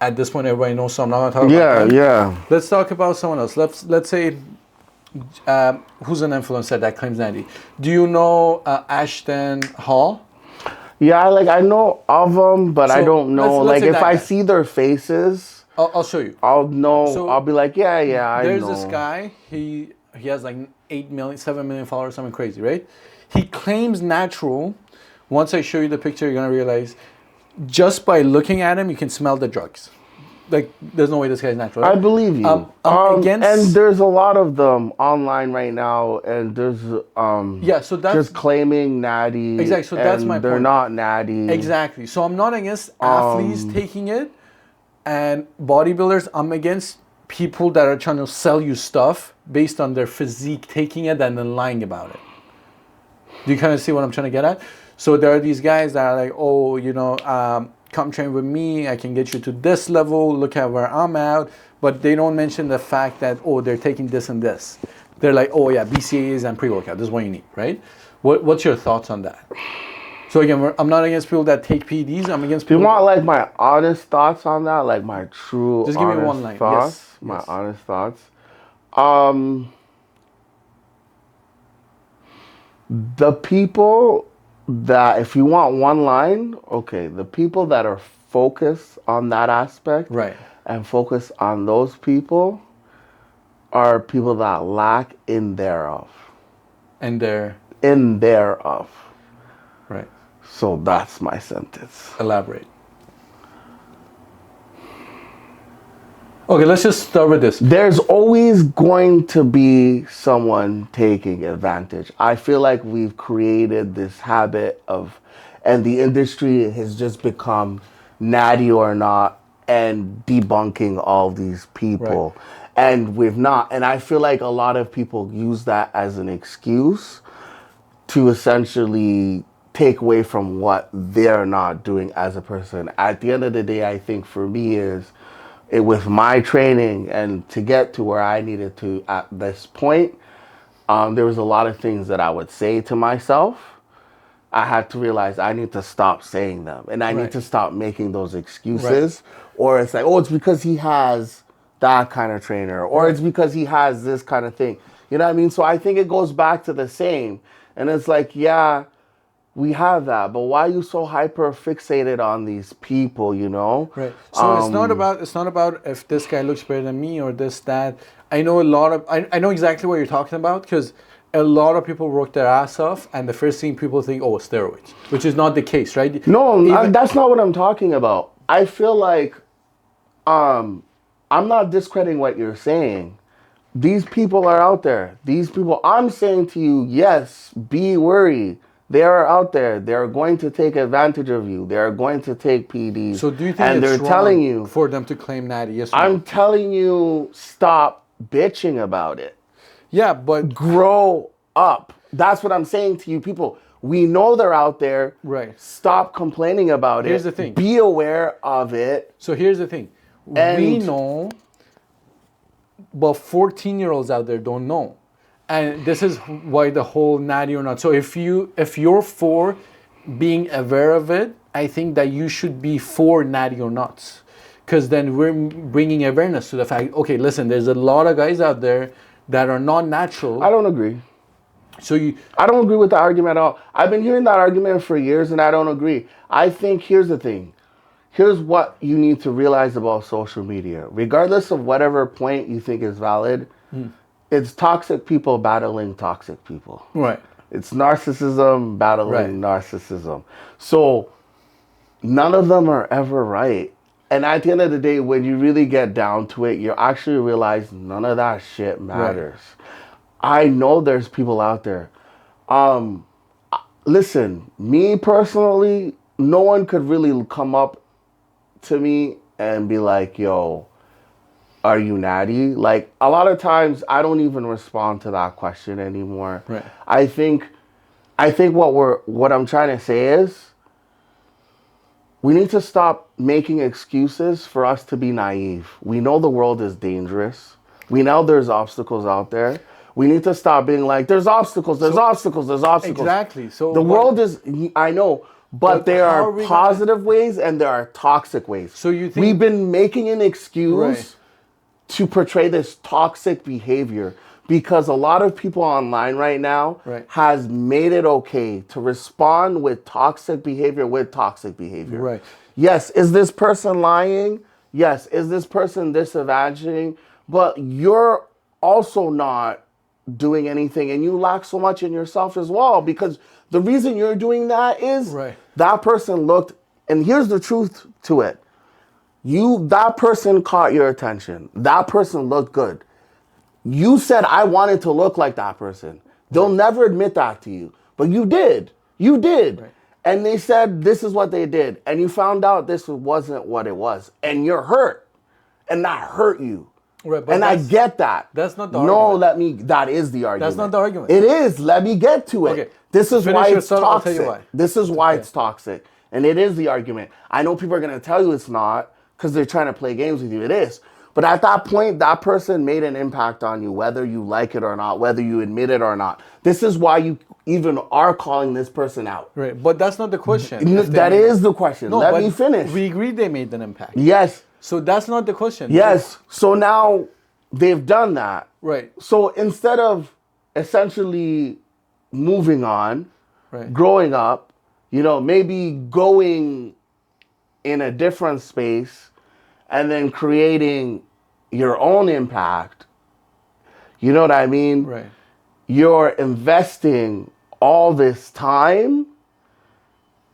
at this point, everybody knows, so I'm not going to talk about him. Yeah. Let's talk about someone else. Let's say, who's an influencer that claims Natty? Do you know Ashton Hall? Yeah, like I know of them, but I don't know. Like if I see their faces, I'll show you. I'll know. So I'll be like, yeah, I know. There's this guy. He has like 7 million followers, something crazy, right? He claims natural. Once I show you the picture, you're gonna realize, just by looking at him, you can smell the drugs. Like, there's no way this guy's natural. Right? I believe you. And there's a lot of them online right now, and there's so that's just claiming Natty. Exactly. So that's my point. They're not Natty. Exactly. So I'm not against athletes taking it, and bodybuilders. I'm against people that are trying to sell you stuff based on their physique, taking it and then lying about it. Do you kind of see what I'm trying to get at? So there are these guys that are like, oh, come train with me, I can get you to this level, look at where I'm at. But they don't mention the fact that, oh, they're taking this and this. They're like, oh yeah, BCAAs and pre-workout, this is what you need, right? What's your thoughts on that? So again, I'm not against people that take PEDs, I'm against people... Do you want like my honest thoughts on that? Like my true Just give me one line. Thoughts? Yes. My honest thoughts? The people that, if you want one line, okay, the people that are focused on that aspect, right, and focus on those people are people that lack in thereof. And they're? In thereof. Right. So that's my sentence. Elaborate. Okay, let's just start with this. There's always going to be someone taking advantage. I feel like we've created this habit of, and the industry has just become Natty or not and debunking all these people. Right. And we've not. And I feel like a lot of people use that as an excuse to essentially take away from what they're not doing as a person. At the end of the day, I think for me is, with my training and to get to where I needed to at this point, there was a lot of things that I would say to myself. I had to realize I need to stop saying them, and I need to stop making those excuses. Or it's like, oh, it's because he has that kind of trainer, or it's because he has this kind of thing. You know what I mean? So I think it goes back to the same. And it's like, yeah, we have that, but why are you so hyper fixated on these people, Right. So it's not about if this guy looks better than me or this, that. I know I know exactly what you're talking about, because a lot of people work their ass off, and the first thing people think, oh, steroids, which is not the case, right? No, that's not what I'm talking about. I feel like I'm not discrediting what you're saying. These people are out there. These people, I'm saying to you, yes, be worried. They are out there. They are going to take advantage of you. They are going to take PDs. So do you think and it's they're wrong telling you for them to claim Natty? Yes or I'm telling you, stop bitching about it. Yeah, but grow up. That's what I'm saying to you people. We know they're out there. Right. Stop complaining about it. Here's the thing. Be aware of it. So here's the thing. We know, but 14-year-olds out there don't know. And this is why the whole Natty or not. So if you're for being aware of it, I think that you should be for Natty or not. Because then we're bringing awareness to the fact, okay, listen, there's a lot of guys out there that are not natural. I don't agree. So you, I don't agree with the argument at all. I've been hearing that argument for years, and I don't agree. I think here's the thing. Here's what you need to realize about social media. Regardless of whatever point you think is valid, it's toxic people battling toxic people. right, It's narcissism battling narcissism. So none of them are ever right. And at the end of the day, when you really get down to it, you actually realize none of that shit matters. I know there's people out there. Listen, me personally, no one could really come up to me and be like, yo, are you natty? Like, a lot of times I don't even respond to that question anymore. Right. I think what I'm trying to say is we need to stop making excuses for us to be naive. We know the world is dangerous. We know there's obstacles out there. We need to stop being like, there's obstacles, there's obstacles. exactly. So the world is, I know, but there are positive ways and there are toxic ways. So you think we've been making an excuse to portray this toxic behavior because a lot of people online right now has made it okay to respond with toxic behavior with toxic behavior. Right. Yes, is this person lying? Yes, is this person disadvantaging? But you're also not doing anything, and you lack so much in yourself as well, because the reason you're doing that is that person looked, and here's the truth to it. That person caught your attention. That person looked good. You said, I wanted to look like that person. They'll never admit that to you, but you did. You did. Right. And they said, this is what they did. And you found out this wasn't what it was. And you're hurt. And that hurt you. Right, but and I get that. That's not the argument. That is the argument. That's not the argument. It is. Let me get to it. Okay. This is why it's toxic. I'll tell you why. This is why it's toxic. And it is the argument. I know people are going to tell you it's not because they're trying to play games with you. It is. But at that point, that person made an impact on you, whether you like it or not, whether you admit it or not. This is why you even are calling this person out. Right. But that's not the question. That is the question. No, let me finish. We agree they made an impact. Yes. So that's not the question. Yes. So now they've done that. Right. So instead of essentially moving on, growing up, maybe going in a different space and then creating your own impact, you know what I mean? Right. You're investing all this time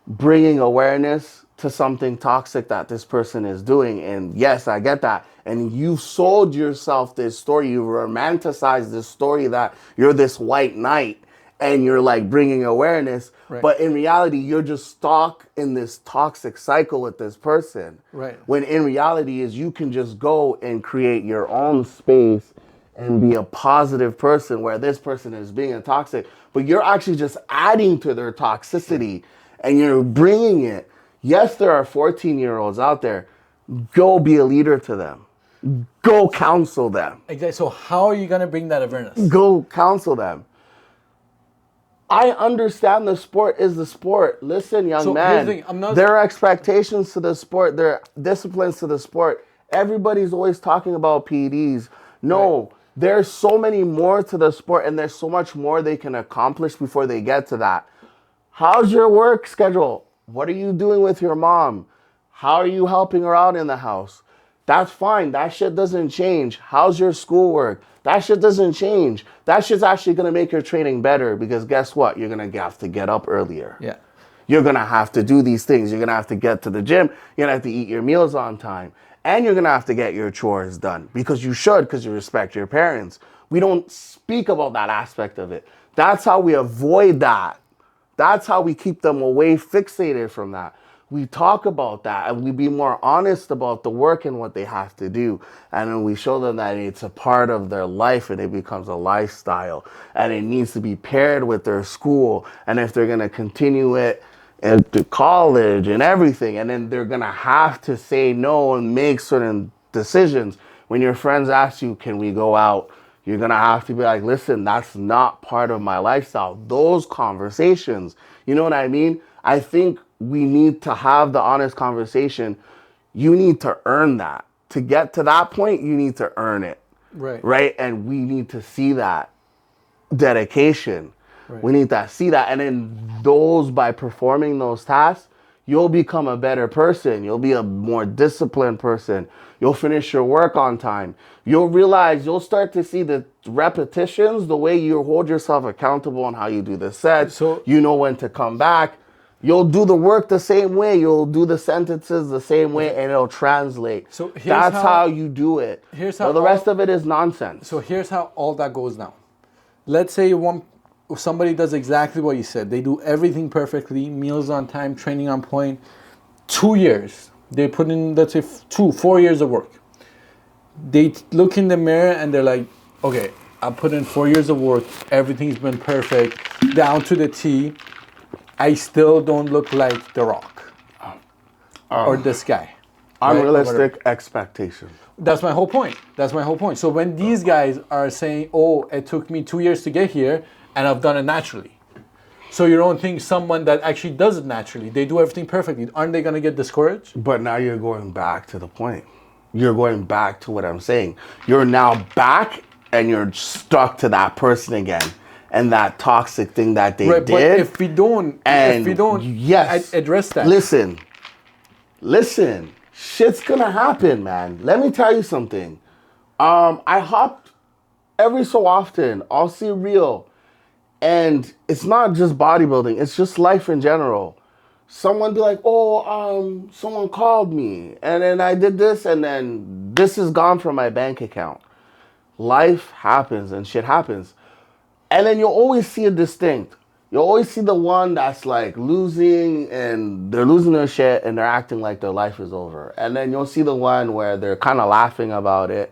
bringing awareness to something toxic that this person is doing. And yes, I get that. And you sold yourself this story. You romanticized this story that you're this white knight and you're like bringing awareness. Right. But in reality, you're just stuck in this toxic cycle with this person. Right. When in reality is you can just go and create your own space and be a positive person where this person is being a toxic, but you're actually just adding to their toxicity and you're bringing it. Yes, there are 14-year-olds out there. Go be a leader to them. Go counsel them. Exactly. So how are you going to bring that awareness? Go counsel them. I understand the sport is the sport. Listen, young man, there are expectations to the sport. There are disciplines to the sport. Everybody's always talking about PEDs. No, there's so many more to the sport, and there's so much more they can accomplish before they get to that. How's your work schedule? What are you doing with your mom? How are you helping her out in the house? That's fine. That shit doesn't change. How's your schoolwork? That shit doesn't change. That shit's actually going to make your training better because guess what? You're going to have to get up earlier. Yeah. You're going to have to do these things. You're going to have to get to the gym. You're going to have to eat your meals on time. And you're going to have to get your chores done because you should, because you respect your parents. We don't speak about that aspect of it. That's how we avoid that. That's how we keep them away, fixated from that. We talk about that and we be more honest about the work and what they have to do. And then we show them that it's a part of their life and it becomes a lifestyle. And it needs to be paired with their school. And if they're going to continue it to college and everything, and then they're going to have to say no and make certain decisions. When your friends ask you, can we go out? You're going to have to be like, listen, that's not part of my lifestyle. Those conversations, you know what I mean? I think we need to have the honest conversation. You need to earn that. To get to that point, you need to earn it. Right. Right? And we need to see that dedication. Right. We need to see that. And then by performing those tasks, you'll become a better person. You'll be a more disciplined person. You'll finish your work on time. You'll start to see the repetitions, the way you hold yourself accountable on how you do the sets. So you know when to come back. You'll do the work the same way. You'll do the sentences the same way, and it'll translate. So that's how you do it. Here's how the rest of it is nonsense. So here's how all that goes down. Let's say somebody does exactly what you said. They do everything perfectly, meals on time, training on point. 2 years. They put in, let's say, 4 years of work. They look in the mirror and they're like, okay, I put in 4 years of work. Everything's been perfect, down to the T. I still don't look like The Rock or this guy. Unrealistic expectations. That's my whole point. So when these guys are saying, oh, it took me 2 years to get here and I've done it naturally. So you don't think someone that actually does it naturally, they do everything perfectly, aren't they going to get discouraged? But now you're going back to the point. You're going back to what I'm saying. You're now back and you're stuck to that person again. And that toxic thing that they did. But if we don't address that. Listen, shit's gonna happen, man. Let me tell you something. I hop every so often. I'll see reel, and it's not just bodybuilding. It's just life in general. Someone be like, oh, someone called me, and then I did this, and then this is gone from my bank account. Life happens and shit happens. And then you'll always see a distinct. You'll always see the one that's like losing and they're losing their shit and they're acting like their life is over. And then you'll see the one where they're kind of laughing about it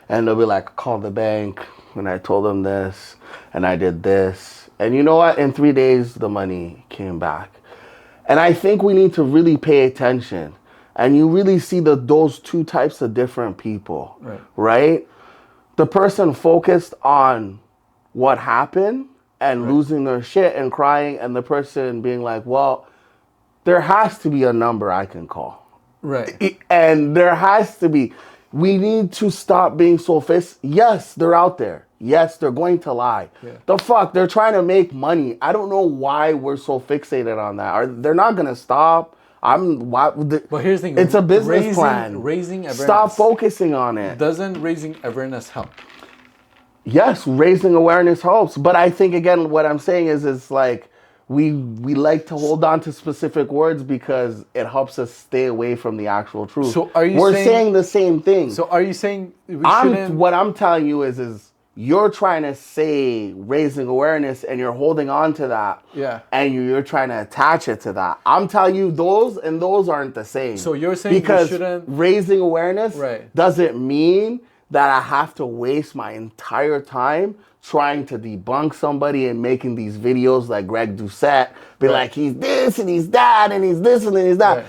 and they'll be like, I called the bank and I told them this and I did this. And you know what? In 3 days, the money came back. And I think we need to really pay attention. And you really see those two types of different people, right? The person focused on what happened and losing their shit and crying, and the person being like, well, there has to be a number I can call. Right. And there has to be. We need to stop being so Yes, they're out there. Yes, they're going to lie. Yeah. The fuck? They're trying to make money. I don't know why we're so fixated on that. They're not going to stop. But here's the thing. It's a business plan. Raising awareness. Stop focusing on it. Doesn't raising awareness help? Yes, raising awareness helps. But I think, again, what I'm saying is like we like to hold on to specific words because it helps us stay away from the actual truth. So we're saying the same thing. So are you saying what I'm telling you is you're trying to say raising awareness and you're holding on to that. Yeah. And you're trying to attach it to that. I'm telling you those aren't the same. So you're saying because we shouldn't raising awareness doesn't mean that I have to waste my entire time trying to debunk somebody and making these videos like Greg Doucette, like he's this and he's that and he's this and he's that. Right.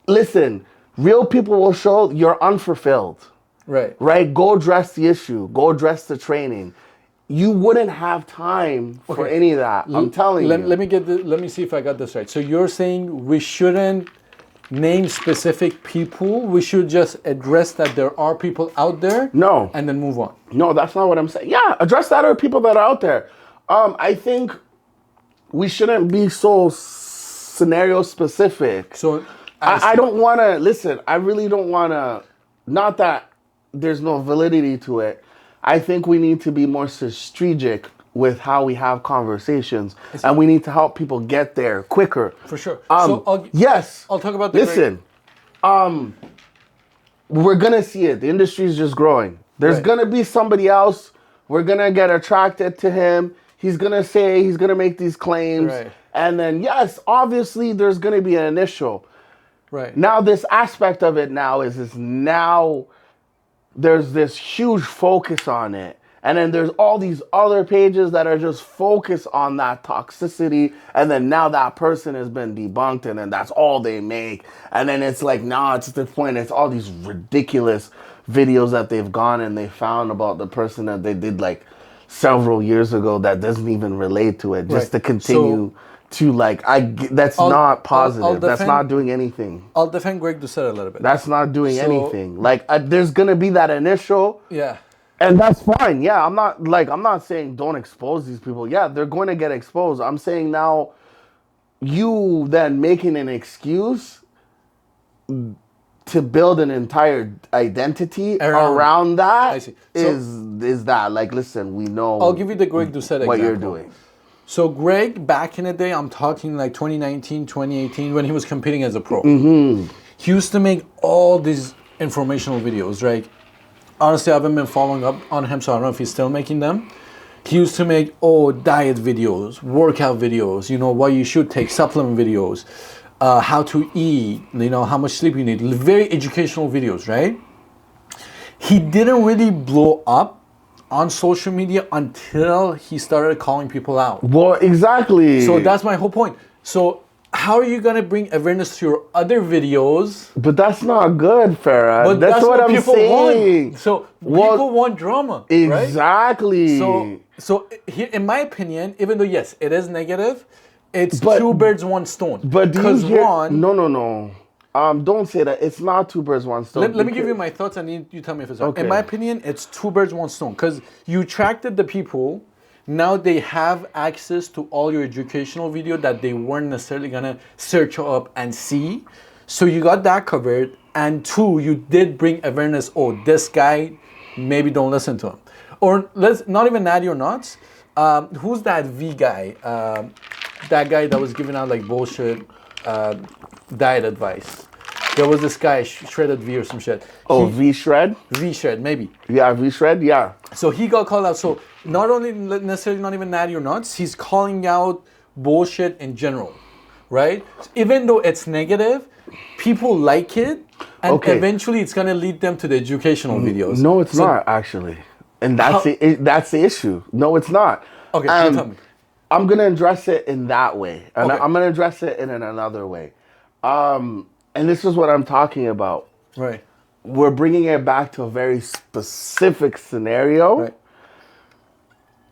Listen, real people will show you're unfulfilled. Right? Go address the issue. Go address the training. You wouldn't have time for any of that. I'm telling you. Let me see if I got this right. So you're saying we shouldn't name specific people. We should just address that there are people out there. No. And then move on. No, that's not what I'm saying. Yeah, address that there are people that are out there. I think we shouldn't be so scenario specific. So I don't want to, listen, I really don't want to, not that there's no validity to it. I think we need to be more strategic with how we have conversations, and we need to help people get there quicker. For sure. I'll talk about the listen. We're gonna see it. The industry is just growing. There's gonna be somebody else. We're gonna get attracted to him. He's gonna say he's gonna make these claims, and then obviously there's gonna be an initial. Right. Now this aspect of it now is now there's this huge focus on it. And then there's all these other pages that are just focused on that toxicity. And then now that person has been debunked and then that's all they make. And then it's like, it's the point. It's all these ridiculous videos that they've gone and they found about the person that they did like several years ago that doesn't even relate to it. Just to continue to that's not positive. That's not doing anything. I'll defend Greg Doucette a little bit. That's not doing anything. Like there's going to be that initial. Yeah. And that's fine. Yeah, I'm not saying don't expose these people. Yeah, they're going to get exposed. I'm saying now you then making an excuse to build an entire identity around that I see. is that like, listen, we know. I'll give you the Greg Doucette what example. you're doing. So Greg, back in the day, I'm talking like 2019, 2018, when he was competing as a pro. He used to make all these informational videos, right? Honestly, I haven't been following up on him, so I don't know if he's still making them. He used to make diet videos, workout videos, what you should take, supplement videos, how to eat, how much sleep you need. Very educational videos, right? He didn't really blow up on social media until he started calling people out. Well, exactly. So that's my whole point. So how are you going to bring awareness to your other videos? But that's not good, Fara. But that's what I'm people saying. Want. So people want drama, exactly. Right? So here, in my opinion, even though, yes, it is negative, it's two birds, one stone. But because No. Don't say that. It's not two birds, one stone. Let me give you my thoughts and you tell me if it's right. In my opinion, it's two birds, one stone. Because you attracted the people. Now they have access to all your educational video that they weren't necessarily going to search up and see. So you got that covered. And two, you did bring awareness. Oh, this guy, maybe don't listen to him. Or let's not even Natty or Nuts. Who's that V guy? That guy that was giving out like bullshit diet advice. There was this guy, Shredded V or some shit. V-Shred? V-Shred, maybe. Yeah, V-Shred, yeah. So he got called out. So not only necessarily not even Natty or Nuts, he's calling out bullshit in general, right? Even though it's negative, people like it, and eventually it's going to lead them to the educational videos. No, it's not, actually. And that's the issue. No, it's not. Okay, tell me. I'm going to address it in that way. And I'm going to address it in another way. And this is what I'm talking about. Right. We're bringing it back to a very specific scenario. Right.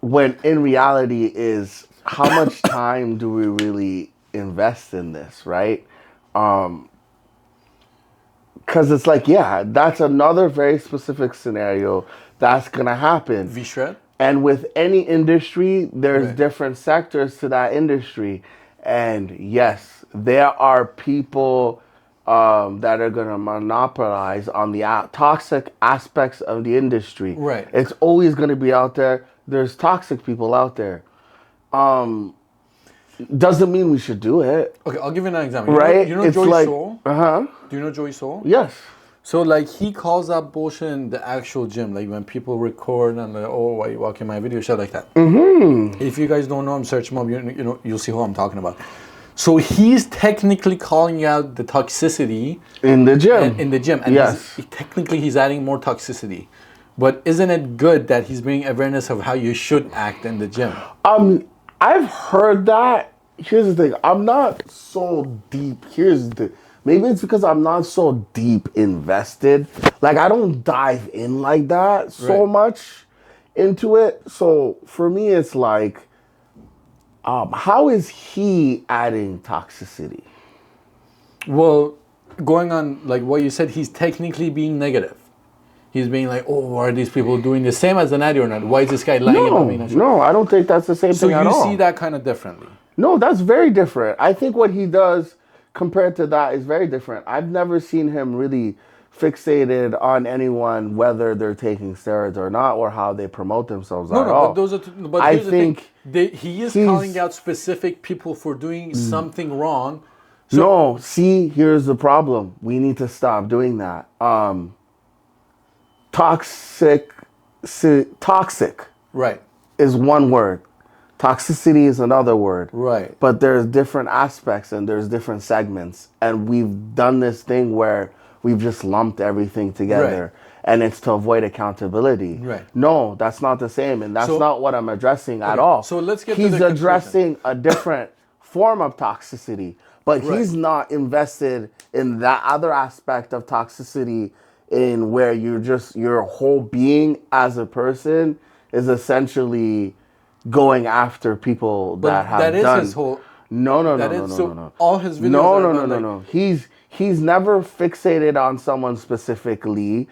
When in reality is how much time do we really invest in this, right? Because it's like, yeah, that's another very specific scenario that's going to happen. V-Shred? And with any industry, there's different sectors to that industry. And yes, there are people that are going to monopolize on the toxic aspects of the industry. Right. It's always going to be out there. There's toxic people out there. Doesn't mean we should do it. Okay, I'll give you an example. Right? You know Joey Soul? Uh-huh. Do you know Joey Soul? Yes. So, like, he calls out bullshit in the actual gym. Like, when people record and, like, why are you walking my video? Shit like that. Mm-hmm. If you guys don't know him, search him up. You'll see who I'm talking about. So, he's technically calling out the toxicity. In the gym. In the gym. And yes. Technically, he's adding more toxicity. But isn't it good that he's bringing awareness of how you should act in the gym? I've heard that. Here's the thing. I'm not so deep. Maybe it's because I'm not so deep invested. Like, I don't dive in like that so much into it. So for me, it's like, how is he adding toxicity? Well, going on like what you said, he's technically being negative. He's being like, why are these people doing the same as the Natty or not? Why is this guy lying about me? No, I don't think that's the same thing at all. So you see that kind of differently? No, that's very different. I think what he does compared to that is very different. I've never seen him really fixated on anyone, whether they're taking steroids or not, or how they promote themselves at all. But those are. But I think he is calling out specific people for doing something wrong. So, no, see, here's the problem. We need to stop doing that. Toxic, right, is one word. Toxicity is another word. Right. But there's different aspects and there's different segments. And we've done this thing where we've just lumped everything together. Right. And it's to avoid accountability. Right. No, that's not the same. And that's not what I'm addressing at all. So let's get He's to the addressing a different form of toxicity. But he's not invested in that other aspect of toxicity in where your whole being as a person is essentially going after people that have done. That is his whole. No. All his videos. No. He's never fixated on someone specifically.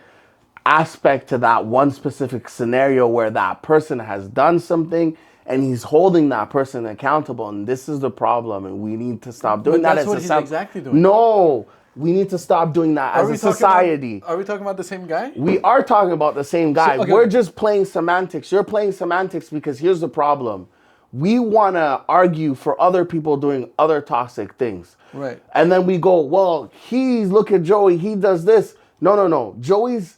aspect to that one specific scenario where that person has done something and he's holding that person accountable. And this is the problem. And we need to stop doing that. That's what he's exactly doing. No, we need to stop doing that as a society. Are we talking about the same guy? We are talking about the same guy. So, okay, We're just playing semantics. You're playing semantics because here's the problem. We want to argue for other people doing other toxic things. Right. And then we go, well, look at Joey, he does this. No. Joey's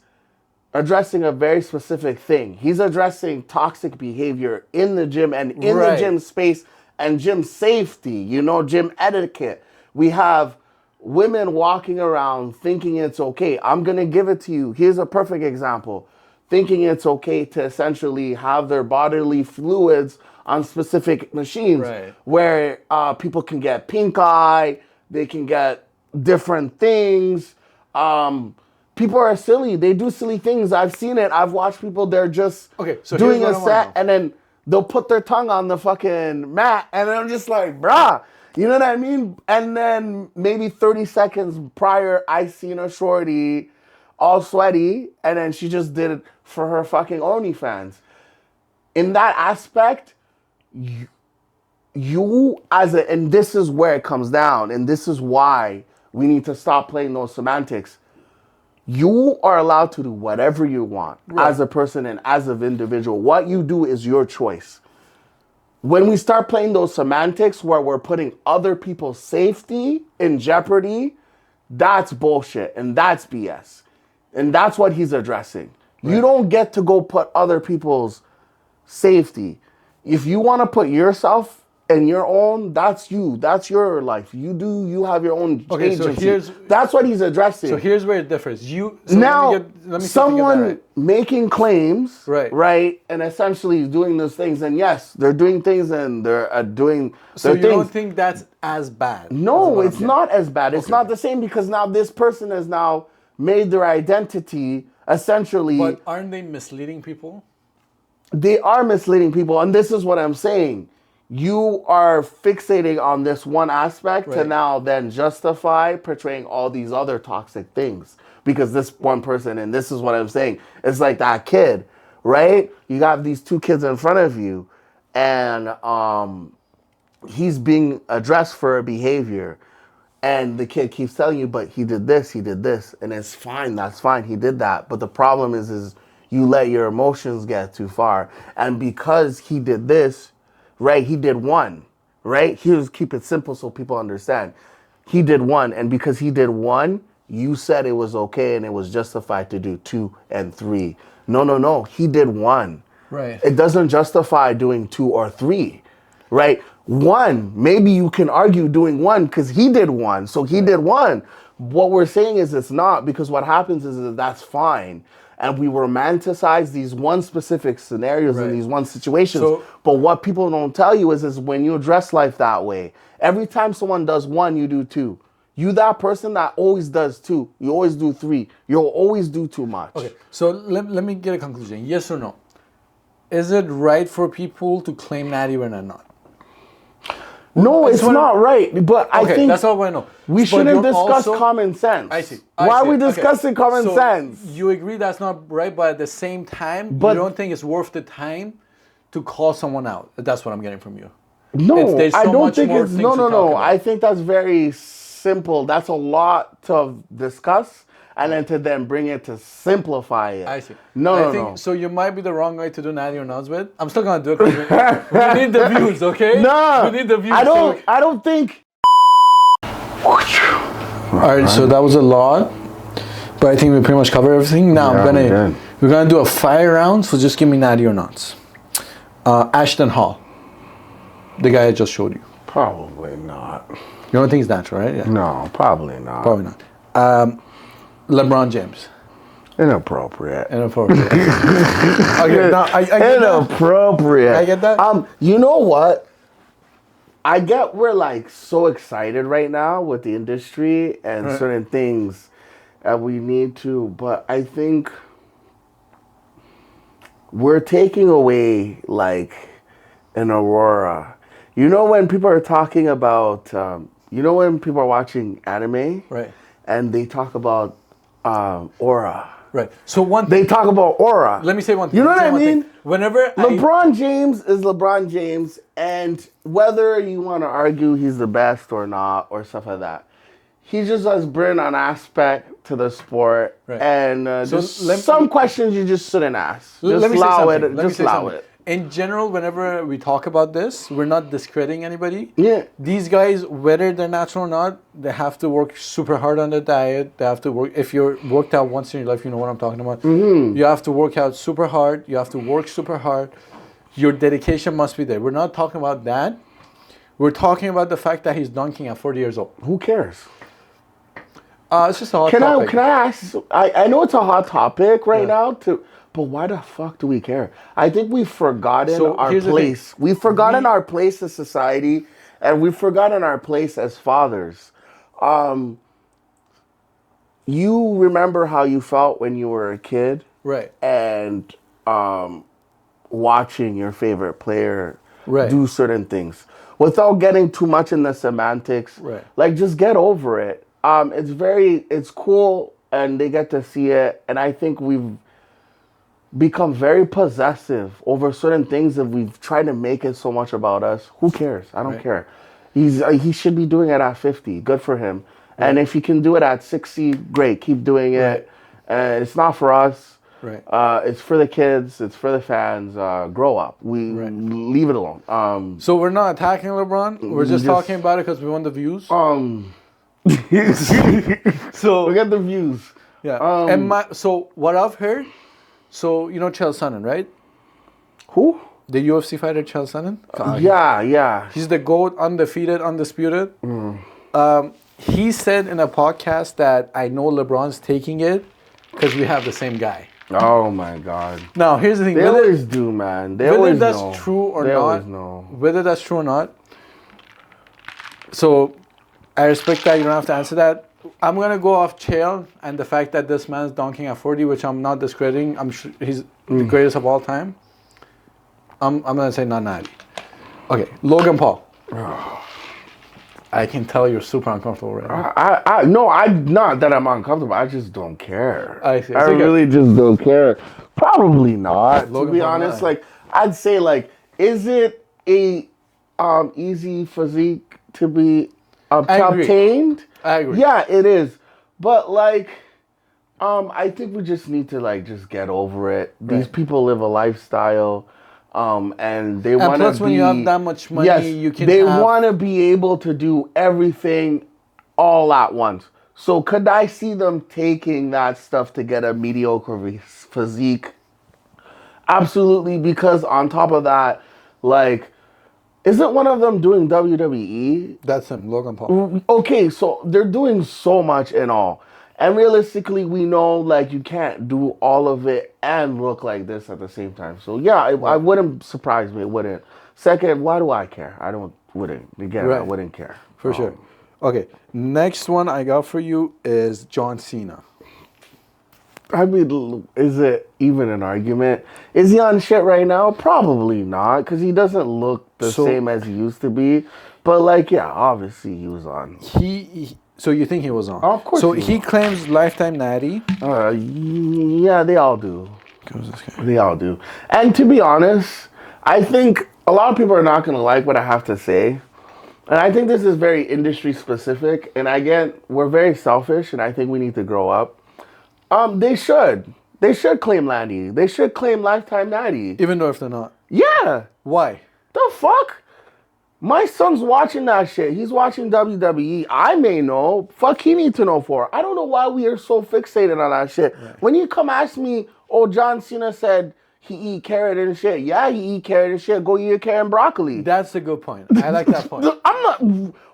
addressing a very specific thing. He's addressing toxic behavior in the gym and in the gym space and gym safety, gym etiquette. We have women walking around thinking it's okay. I'm going to give it to you. Here's a perfect example. Thinking it's okay to essentially have their bodily fluids on specific machines where people can get pink eye, they can get different things. People are silly. They do silly things. I've seen it. I've watched people. They're just doing a set and then they'll put their tongue on the fucking mat and I'm just like, bruh, you know what I mean? And then maybe 30 seconds prior, I seen a shorty all sweaty and then she just did it for her fucking OnlyFans. In that aspect, and this is where it comes down and this is why we need to stop playing those semantics. You are allowed to do whatever you want as a person and as an individual. What you do is your choice. When we start playing those semantics where we're putting other people's safety in jeopardy, that's bullshit and that's BS. And that's what he's addressing. Right. You don't get to go put other people's safety. If you want to put yourself and your own, that's you. That's your life. You have your own agency. So that's what he's addressing. So here's where it differs. Someone making claims, right, and essentially doing those things, and yes, they're doing things and they're doing So you things. don't think that's as bad? No, it's not as bad. It's not the same because now this person has now made their identity essentially. But aren't they misleading people? They are misleading people, and this is what I'm saying. You are fixating on this one aspect to now then justify portraying all these other toxic things because this one person, and this is what I'm saying, it's like that kid, right? You got these two kids in front of you and he's being addressed for a behavior and the kid keeps telling you, but he did this, and it's fine, that's fine, he did that. But the problem is you let your emotions get too far. And because he did this, right, he did one, right? Here's keep it simple so people understand. He did one, and because he did one, you said it was okay and it was justified to do 2 and 3. No. He did one. Right. It doesn't justify doing 2 or 3, right? 1, maybe you can argue doing 1 because he did 1, so he did 1. What we're saying is it's not, because what happens is that that's fine. And we romanticize these one specific scenarios and these one situations. But what people don't tell you is when you address life that way, every time someone does 1, you do 2. You that person that always does 2. You always do 3. You'll always do too much. Okay, so let me get a conclusion. Yes or no? Is it right for people to claim Natty when they're not? No, it's not right. But I think that's all I want to know. We shouldn't discuss common sense. I see. Why are we discussing common sense? You agree that's not right, but at the same time, you don't think it's worth the time to call someone out. That's what I'm getting from you. No, I don't think it's... No. I think that's very simple. That's a lot to discuss. And then bring it to simplify it. I see. No. So you might be the wrong way to do Natty or nots with. I'm still gonna do it. We need the views, okay? No, we need the views. I don't think. All right, so that was a lot, but I think we pretty much covered everything. Now we're gonna do a 5 rounds. So just give me Natty or nots. Ashton Hall, the guy I just showed you. Probably not. You don't think it's natural, right? Yeah. No, probably not. Probably not. LeBron James. Inappropriate. Okay, no, I get inappropriate. That. I get that. You know what? I get we're like so excited right now with the industry and certain things that we need to, but I think we're taking away like an aurora. You know when people are talking about, when people are watching anime, right? And they talk about aura, Right. So one They thing. talk about aura. Let me say one thing. You know Let me what say I one thing. mean? Whenever LeBron James is LeBron James, and whether you want to argue he's the best or not, or stuff like that, he just has bring an aspect to the sport, Right. and So just some questions you just shouldn't ask. Just let me say allow something. it. Let me Just say allow something. it. In general, whenever we talk about this, we're not discrediting anybody. Yeah. These guys, whether they're natural or not, they have to work super hard on their diet. They have to work. If you're worked out once in your life, you know what I'm talking about. You have to work out super hard. You have to work super hard. Your dedication must be there. We're not talking about that. We're talking about the fact that he's dunking at 40 years old. Who cares? It's just a hot topic. Can I ask? I know it's a hot topic right Yeah. now, but why the fuck do we care? I think we've forgotten So, our here's the thing. place. We've forgotten our place in society, and we've forgotten our place as fathers. You remember how you felt when you were a kid, Right. and watching your favorite player Right. do certain things without getting too much in the semantics. Right. Like, just get over it. It's cool, and they get to see it. And I think we've become very possessive over certain things, and we've tried to make it so much about us. Who cares? I don't Right. care. He should be doing it at 50. Good for him. And if he can do it at 60, great. Keep doing it. It's not for us. Right. It's for the kids. It's for the fans. Grow up. Leave it alone. So we're not attacking LeBron. We're just talking about it because we want the views. So Look at the views. yeah. So what I've heard. So you know Chael Sonnen, right? Who? The UFC fighter Chael Sonnen. Yeah. He's the GOAT, undefeated, undisputed. He said in a podcast that I know LeBron's taking it because we have the same guy. Oh my God. Now here's the thing. They always do, man. They always that's know. true or They not. always know. Whether that's true or not. So I respect that. You don't have to answer that. I'm gonna go off Chael and the fact that this man's dunking at 40, which I'm not discrediting. I'm sure he's the greatest of all time. I'm gonna say not Natty. Okay, Logan Paul. I can tell you're super uncomfortable right now. No, I'm not that I'm uncomfortable. I just don't care. I see. I really just don't care. Probably not. Logan to be Paul, honest, yeah. like I'd say, like, is it a easy physique to be obtained? I agree. Yeah, it is. But like, I think we just need to like just get over it. These people live a lifestyle. And they want to be. Plus, when you have that much money, yes, you can. They want to be able to do everything all at once. So, could I see them taking that stuff to get a mediocre physique? Absolutely, because on top of that, like, isn't one of them doing WWE? That's him, Logan Paul. Okay, so they're doing so much in all. And realistically, we know, like, you can't do all of it and look like this at the same time. So, yeah, I wouldn't surprise me. It wouldn't. Second, why do I care? Wouldn't. Again, I wouldn't care. For sure. Okay, next one I got for you is John Cena. I mean, is it even an argument? Is he on shit right now? Probably not, because he doesn't look the same as he used to be. But, like, yeah, obviously he was on. So you think he was on? Of course. So he claims lifetime natty. Yeah, they all do. They all do. And to be honest, I think a lot of people are not going to like what I have to say. And I think this is very industry specific. And again, we're very selfish, and I think we need to grow up. They should. They should claim natty. They should claim lifetime natty. Even though if they're not. Yeah. Why? The fuck? My son's watching that shit. He's watching WWE. I may know. Fuck, he need to know for. I don't know why we are so fixated on that shit. Right. When you come ask me, oh, John Cena said he eat carrot and shit. Yeah, he eat carrot and shit. Go eat your carrot and broccoli. That's a good point. I like that point.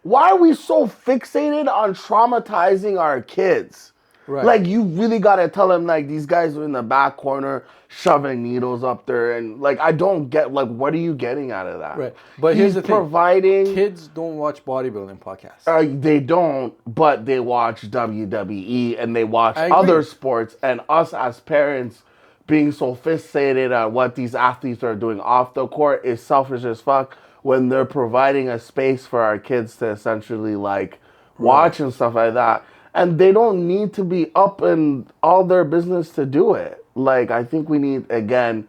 Why are we so fixated on traumatizing our kids? Right. Like, you really got to tell them, like, these guys are in the back corner shoving needles up there. And, like, I don't get, like, what are you getting out of that? Right. But here's the thing. Providing... Kids don't watch bodybuilding podcasts. They don't, but they watch WWE and they watch other sports. And us as parents being so fixated on what these athletes are doing off the court is selfish as fuck when they're providing a space for our kids to essentially, like, watch and stuff like that. And they don't need to be up in all their business to do it. Like, I think we need, again,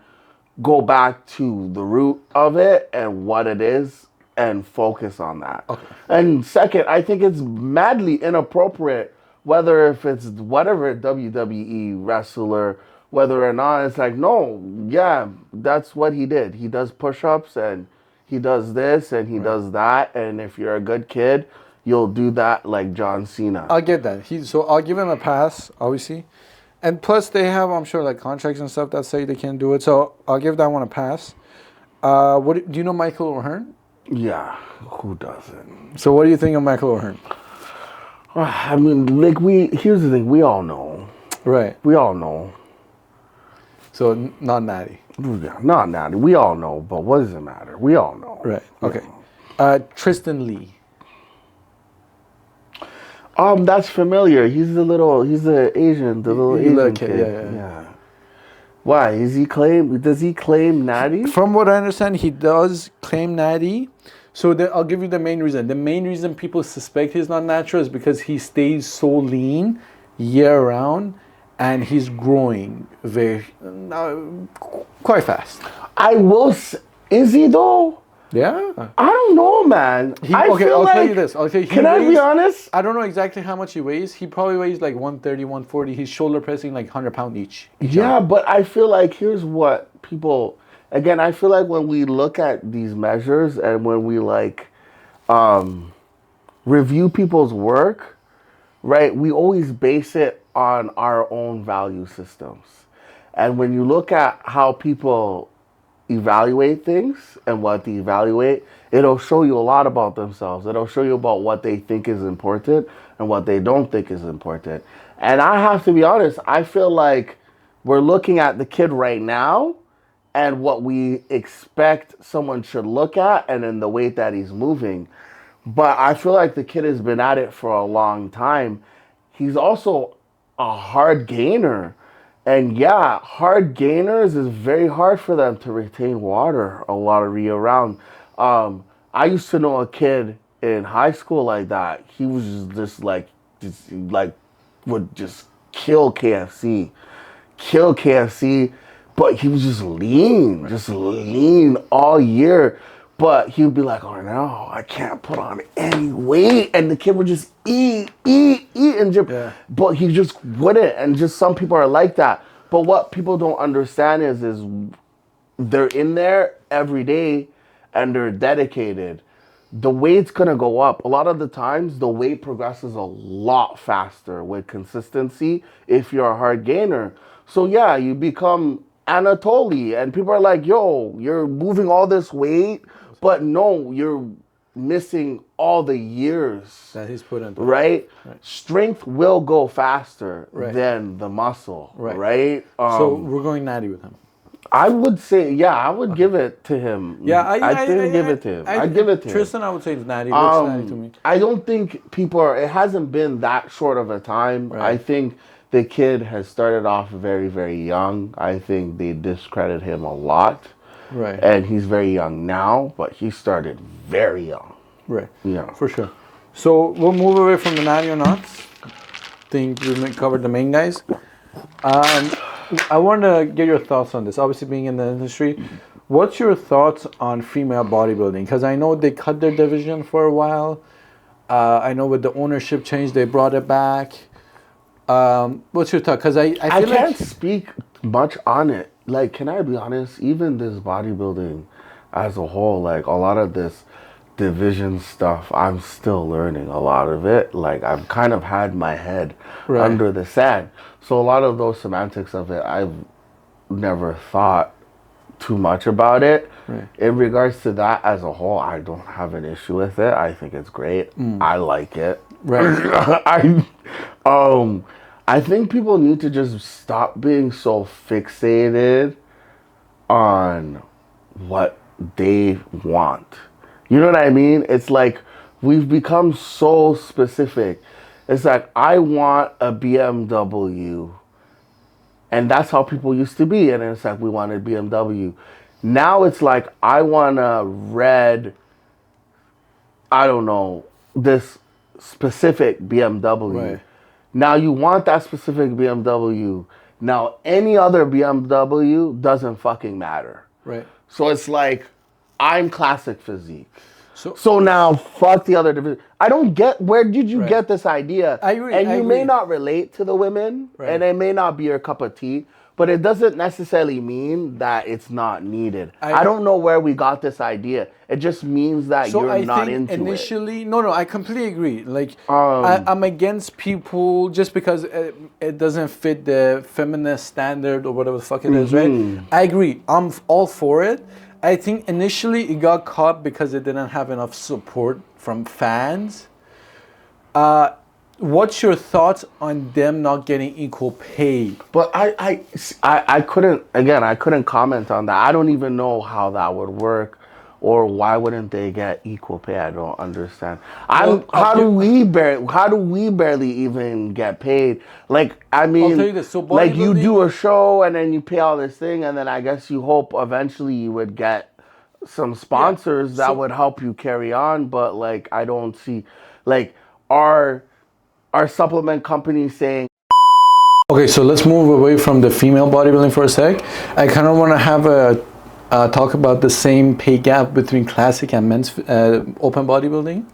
go back to the root of it and what it is and focus on that. Okay. And second, I think it's madly inappropriate, whether if it's whatever WWE wrestler, whether or not it's like, no, yeah, that's what he did. He does push-ups and he does this and he does that. And if you're a good kid, you'll do that like John Cena. I'll get that. So I'll give him a pass, obviously. And plus, they have, I'm sure, like contracts and stuff that say they can't do it. So I'll give that one a pass. Do you know Michael O'Hearn? Yeah, who doesn't? So what do you think of Michael O'Hearn? I mean, like here's the thing, we all know. Right. We all know. So not Natty. Yeah, not Natty. We all know, but what does it matter? We all know. Right. Okay. Tristan Lee. That's familiar. He's the Asian, the little Asian kid. Yeah. Why? Does he claim Natty? From what I understand, he does claim Natty. So I'll give you the main reason. The main reason people suspect he's not natural is because he stays so lean year round, and he's growing quite fast. Is he though? Yeah. I don't know, man. I'll tell you this. Can I be honest? I don't know exactly how much he weighs. He probably weighs like 130, 140. He's shoulder pressing like 100 pounds each. Yeah, but I feel like here's what people... Again, I feel like when we look at these measures and when we like review people's work, right, we always base it on our own value systems. And when you look at how people evaluate things and what they evaluate, it'll show you a lot about themselves. It'll show you about what they think is important and what they don't think is important. And I have to be honest, I feel like we're looking at the kid right now and what we expect someone should look at and in the weight that he's moving. But I feel like the kid has been at it for a long time. He's also a hard gainer. And yeah, hard gainers is very hard for them to retain water a lot of year round. I used to know a kid in high school like that. He was just would just kill KFC. But he was just lean all year. But he would be like, oh no, I can't put on any weight. And the kid would just eat, and just, but he just wouldn't. And just some people are like that. But what people don't understand is they're in there every day and they're dedicated. The weight's gonna go up. A lot of the times, the weight progresses a lot faster with consistency if you're a hard gainer. So yeah, you become Anatoly, and people are like, yo, you're moving all this weight, but no, you're missing all the years that he's put into. Right? Strength will go faster than the muscle, right? So we're going Natty with him. I would say, yeah, I would give it to him. Yeah, I'd give it to him. I'd give it to him. Tristan, I would say it's Natty. Looks Natty to me. I don't think it hasn't been that short of a time. Right. I think the kid has started off very, very young. I think they discredit him a lot. Right. And he's very young now, but he started very young. Right. Yeah. For sure. So we'll move away from the Natty or Nots. Think we covered the main guys. I want to get your thoughts on this. Obviously, being in the industry, what's your thoughts on female bodybuilding? Because I know they cut their division for a while. I know with the ownership change, they brought it back. What's your thought? Because I can't speak much on it. Like, can I be honest? Even this bodybuilding as a whole, like a lot of this division stuff, I'm still learning a lot of it. Like, I've kind of had my head under the sand. So a lot of those semantics of it, I've never thought too much about it. Right. In regards to that as a whole, I don't have an issue with it. I think it's great. I like it. Right. I think people need to just stop being so fixated on what they want. You know what I mean? It's like we've become so specific. It's like, I want a BMW. And that's how people used to be. And it's like, we wanted BMW. Now it's like, I want a red, I don't know, this specific BMW. Right. Now you want that specific BMW. Now any other BMW doesn't fucking matter. Right. So it's like, I'm classic physique. So So now fuck the other division. I don't get, where did you Right. get this idea? I agree, And I you may agree. not relate to the women, Right. and it may not be your cup of tea, but it doesn't necessarily mean that it's not needed. I don't know where we got this idea. It just means that So you're I not think into initially, no, I completely agree. Like, I'm against people just because it doesn't fit the feminist standard or whatever the fuck it is, right? I agree. I'm all for it. I think initially it got caught because it didn't have enough support from fans. What's your thoughts on them not getting equal pay? But I couldn't comment on that. I don't even know how that would work, or why wouldn't they get equal pay? I don't understand. How do we barely even get paid? Like, I mean, I'll tell you this. So like you bodybuilding- do a show and then you pay all this thing, and then I guess you hope eventually you would get some sponsors that would help you carry on. But like, I don't see, like, our supplement companies saying. Okay, so let's move away from the female bodybuilding for a sec. I kind of want to have a talk about the same pay gap between classic and men's open bodybuilding,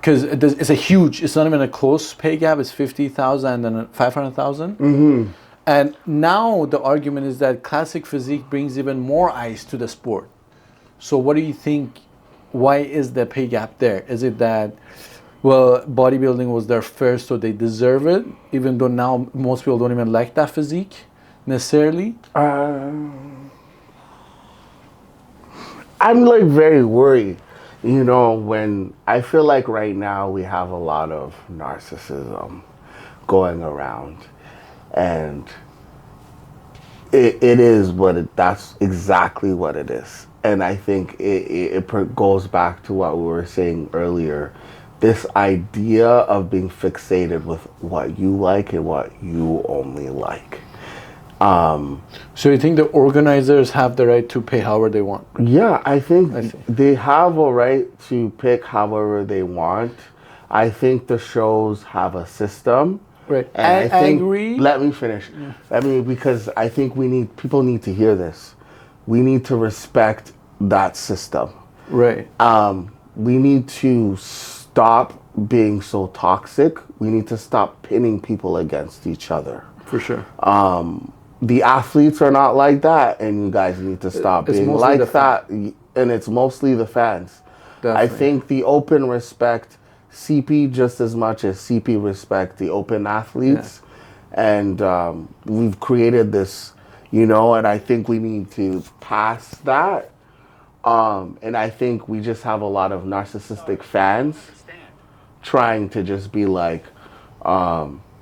because it's a huge. It's not even a close pay gap. It's 50,000 and 500,000. And now the argument is that classic physique brings even more eyes to the sport. So what do you think? Why is the pay gap there? Is it that, well, bodybuilding was there first, so they deserve it, even though now most people don't even like that physique necessarily? I'm like very worried, you know, when I feel like right now we have a lot of narcissism going around, and it is that's exactly what it is. And I think it goes back to what we were saying earlier. This idea of being fixated with what you like and what you only like. So you think the organizers have the right to pay however they want? Yeah, I think they have a right to pick however they want. I think the shows have a system. Right. And I agree. Let me finish. Because I think people need to hear this. We need to respect that system. Right. We need to stop being so toxic. We need to stop pinning people against each other. For sure. The athletes are not like that, and you guys need to stop being like that. And it's mostly the fans. Definitely. I think the open respect CP just as much as CP respect the open athletes. Yeah. And we've created this, you know, and I think we need to pass that. And I think we just have a lot of narcissistic fans trying to just be like,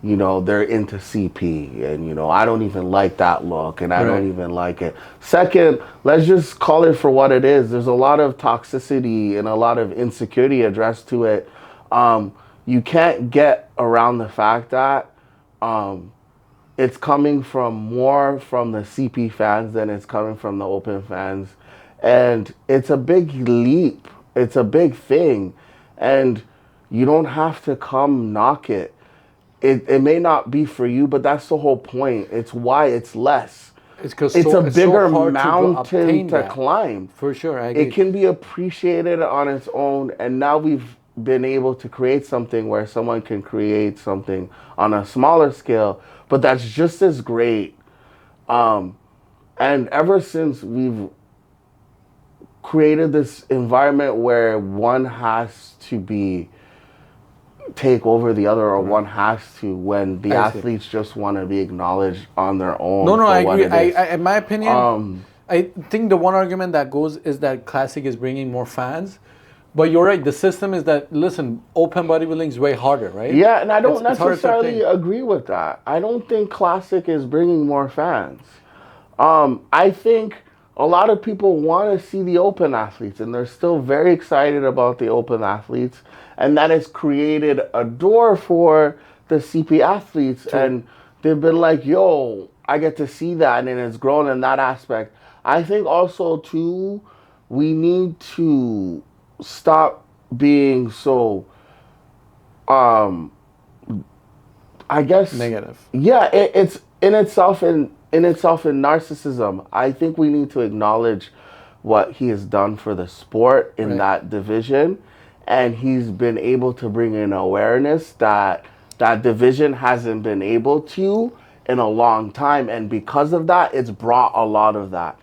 you know, they're into CP, and, you know, I don't even like that look, and I don't even like it. Second, let's just call it for what it is. There's a lot of toxicity and a lot of insecurity addressed to it. You can't get around the fact that it's coming more from the CP fans than it's coming from the open fans. And it's a big leap. It's a big thing. And you don't have to come knock it. It may not be for you, but that's the whole point. It's why it's less. It's a bigger mountain to climb. For sure, I agree. It can be appreciated on its own, and now we've been able to create something where someone can create something on a smaller scale, but that's just as great. And ever since we've created this environment where one has to take over the other, or one has to, when the athletes just want to be acknowledged on their own. No, I agree. In my opinion, I think the one argument that goes is that classic is bringing more fans. But you're right. The system is that, listen, open bodybuilding is way harder, right? Yeah, and I don't necessarily agree with that. I don't think classic is bringing more fans. I think a lot of people want to see the open athletes, and they're still very excited about the open athletes, and that has created a door for the CP athletes. True. And they've been like, yo, I get to see that, and it's grown in that aspect. I think also, too, we need to stop being so, I I guess negative. Yeah, it's in itself in narcissism. I think we need to acknowledge what he has done for the sport in that division, and he's been able to bring in awareness that that division hasn't been able to in a long time, and because of that, it's brought a lot of that.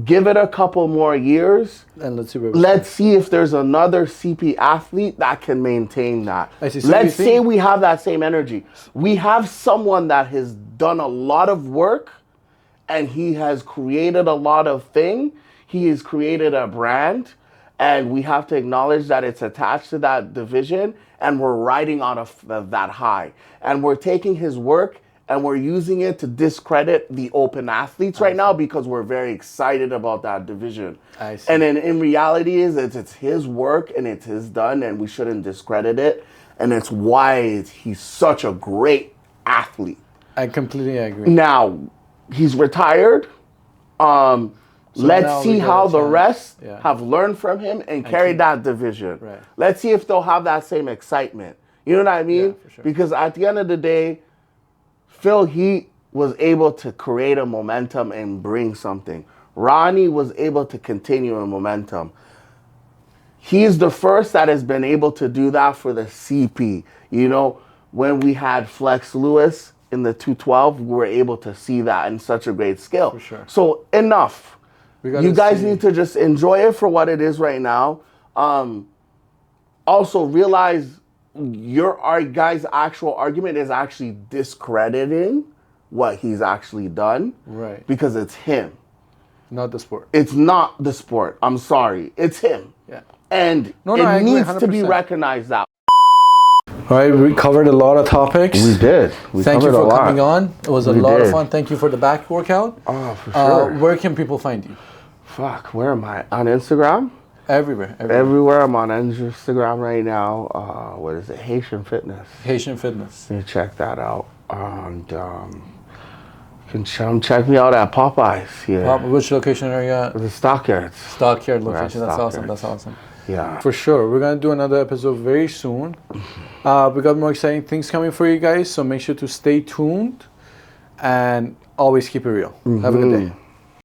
Give it a couple more years, and let's see if there's another CP athlete that can maintain that. Let's say we have that same energy. We have someone that has done a lot of work, and he has created a lot of things. He has created a brand, and we have to acknowledge that it's attached to that division, and we're riding on that high. And we're taking his work and we're using it to discredit the open athletes right now because we're very excited about that division. And then in reality it's his work and it's his done, and we shouldn't discredit it. And it's why he's such a great athlete. I completely agree. Now, he's retired. Let's see how the rest have learned from him and carried that division. Let's see if they'll have that same excitement. You know what I mean? For sure. Because at the end of the day, Phil Heath was able to create a momentum and bring something. Ronnie was able to continue a momentum. He's the first that has been able to do that for the CP. You know, when we had Flex Lewis in the 212, we were able to see that in such a great scale. For sure. So enough. You guys need to just enjoy it for what it is right now. Also realize our guy's actual argument is actually discrediting what he's actually done. Right. Because it's him. Not the sport. It's not the sport. I'm sorry. It's him. Yeah. And it needs to be recognized that. All right, we covered a lot of topics. We did. Thank you for coming on. It was a lot of fun. Thank you for the back workout. Oh, for sure. Where can people find you? Where am I? On Instagram? Everywhere. Everywhere. I'm on Instagram right now. What is it? Haitian Fitness. Haitian Fitness. You check that out. And you can check me out at Popeyes here. Which location are you at? The Stockyards. Stockyard location. That's awesome. That's awesome. Yeah. For sure. We're going to do another episode very soon. We got more exciting things coming for you guys, so make sure to stay tuned and always keep it real. Have a good day.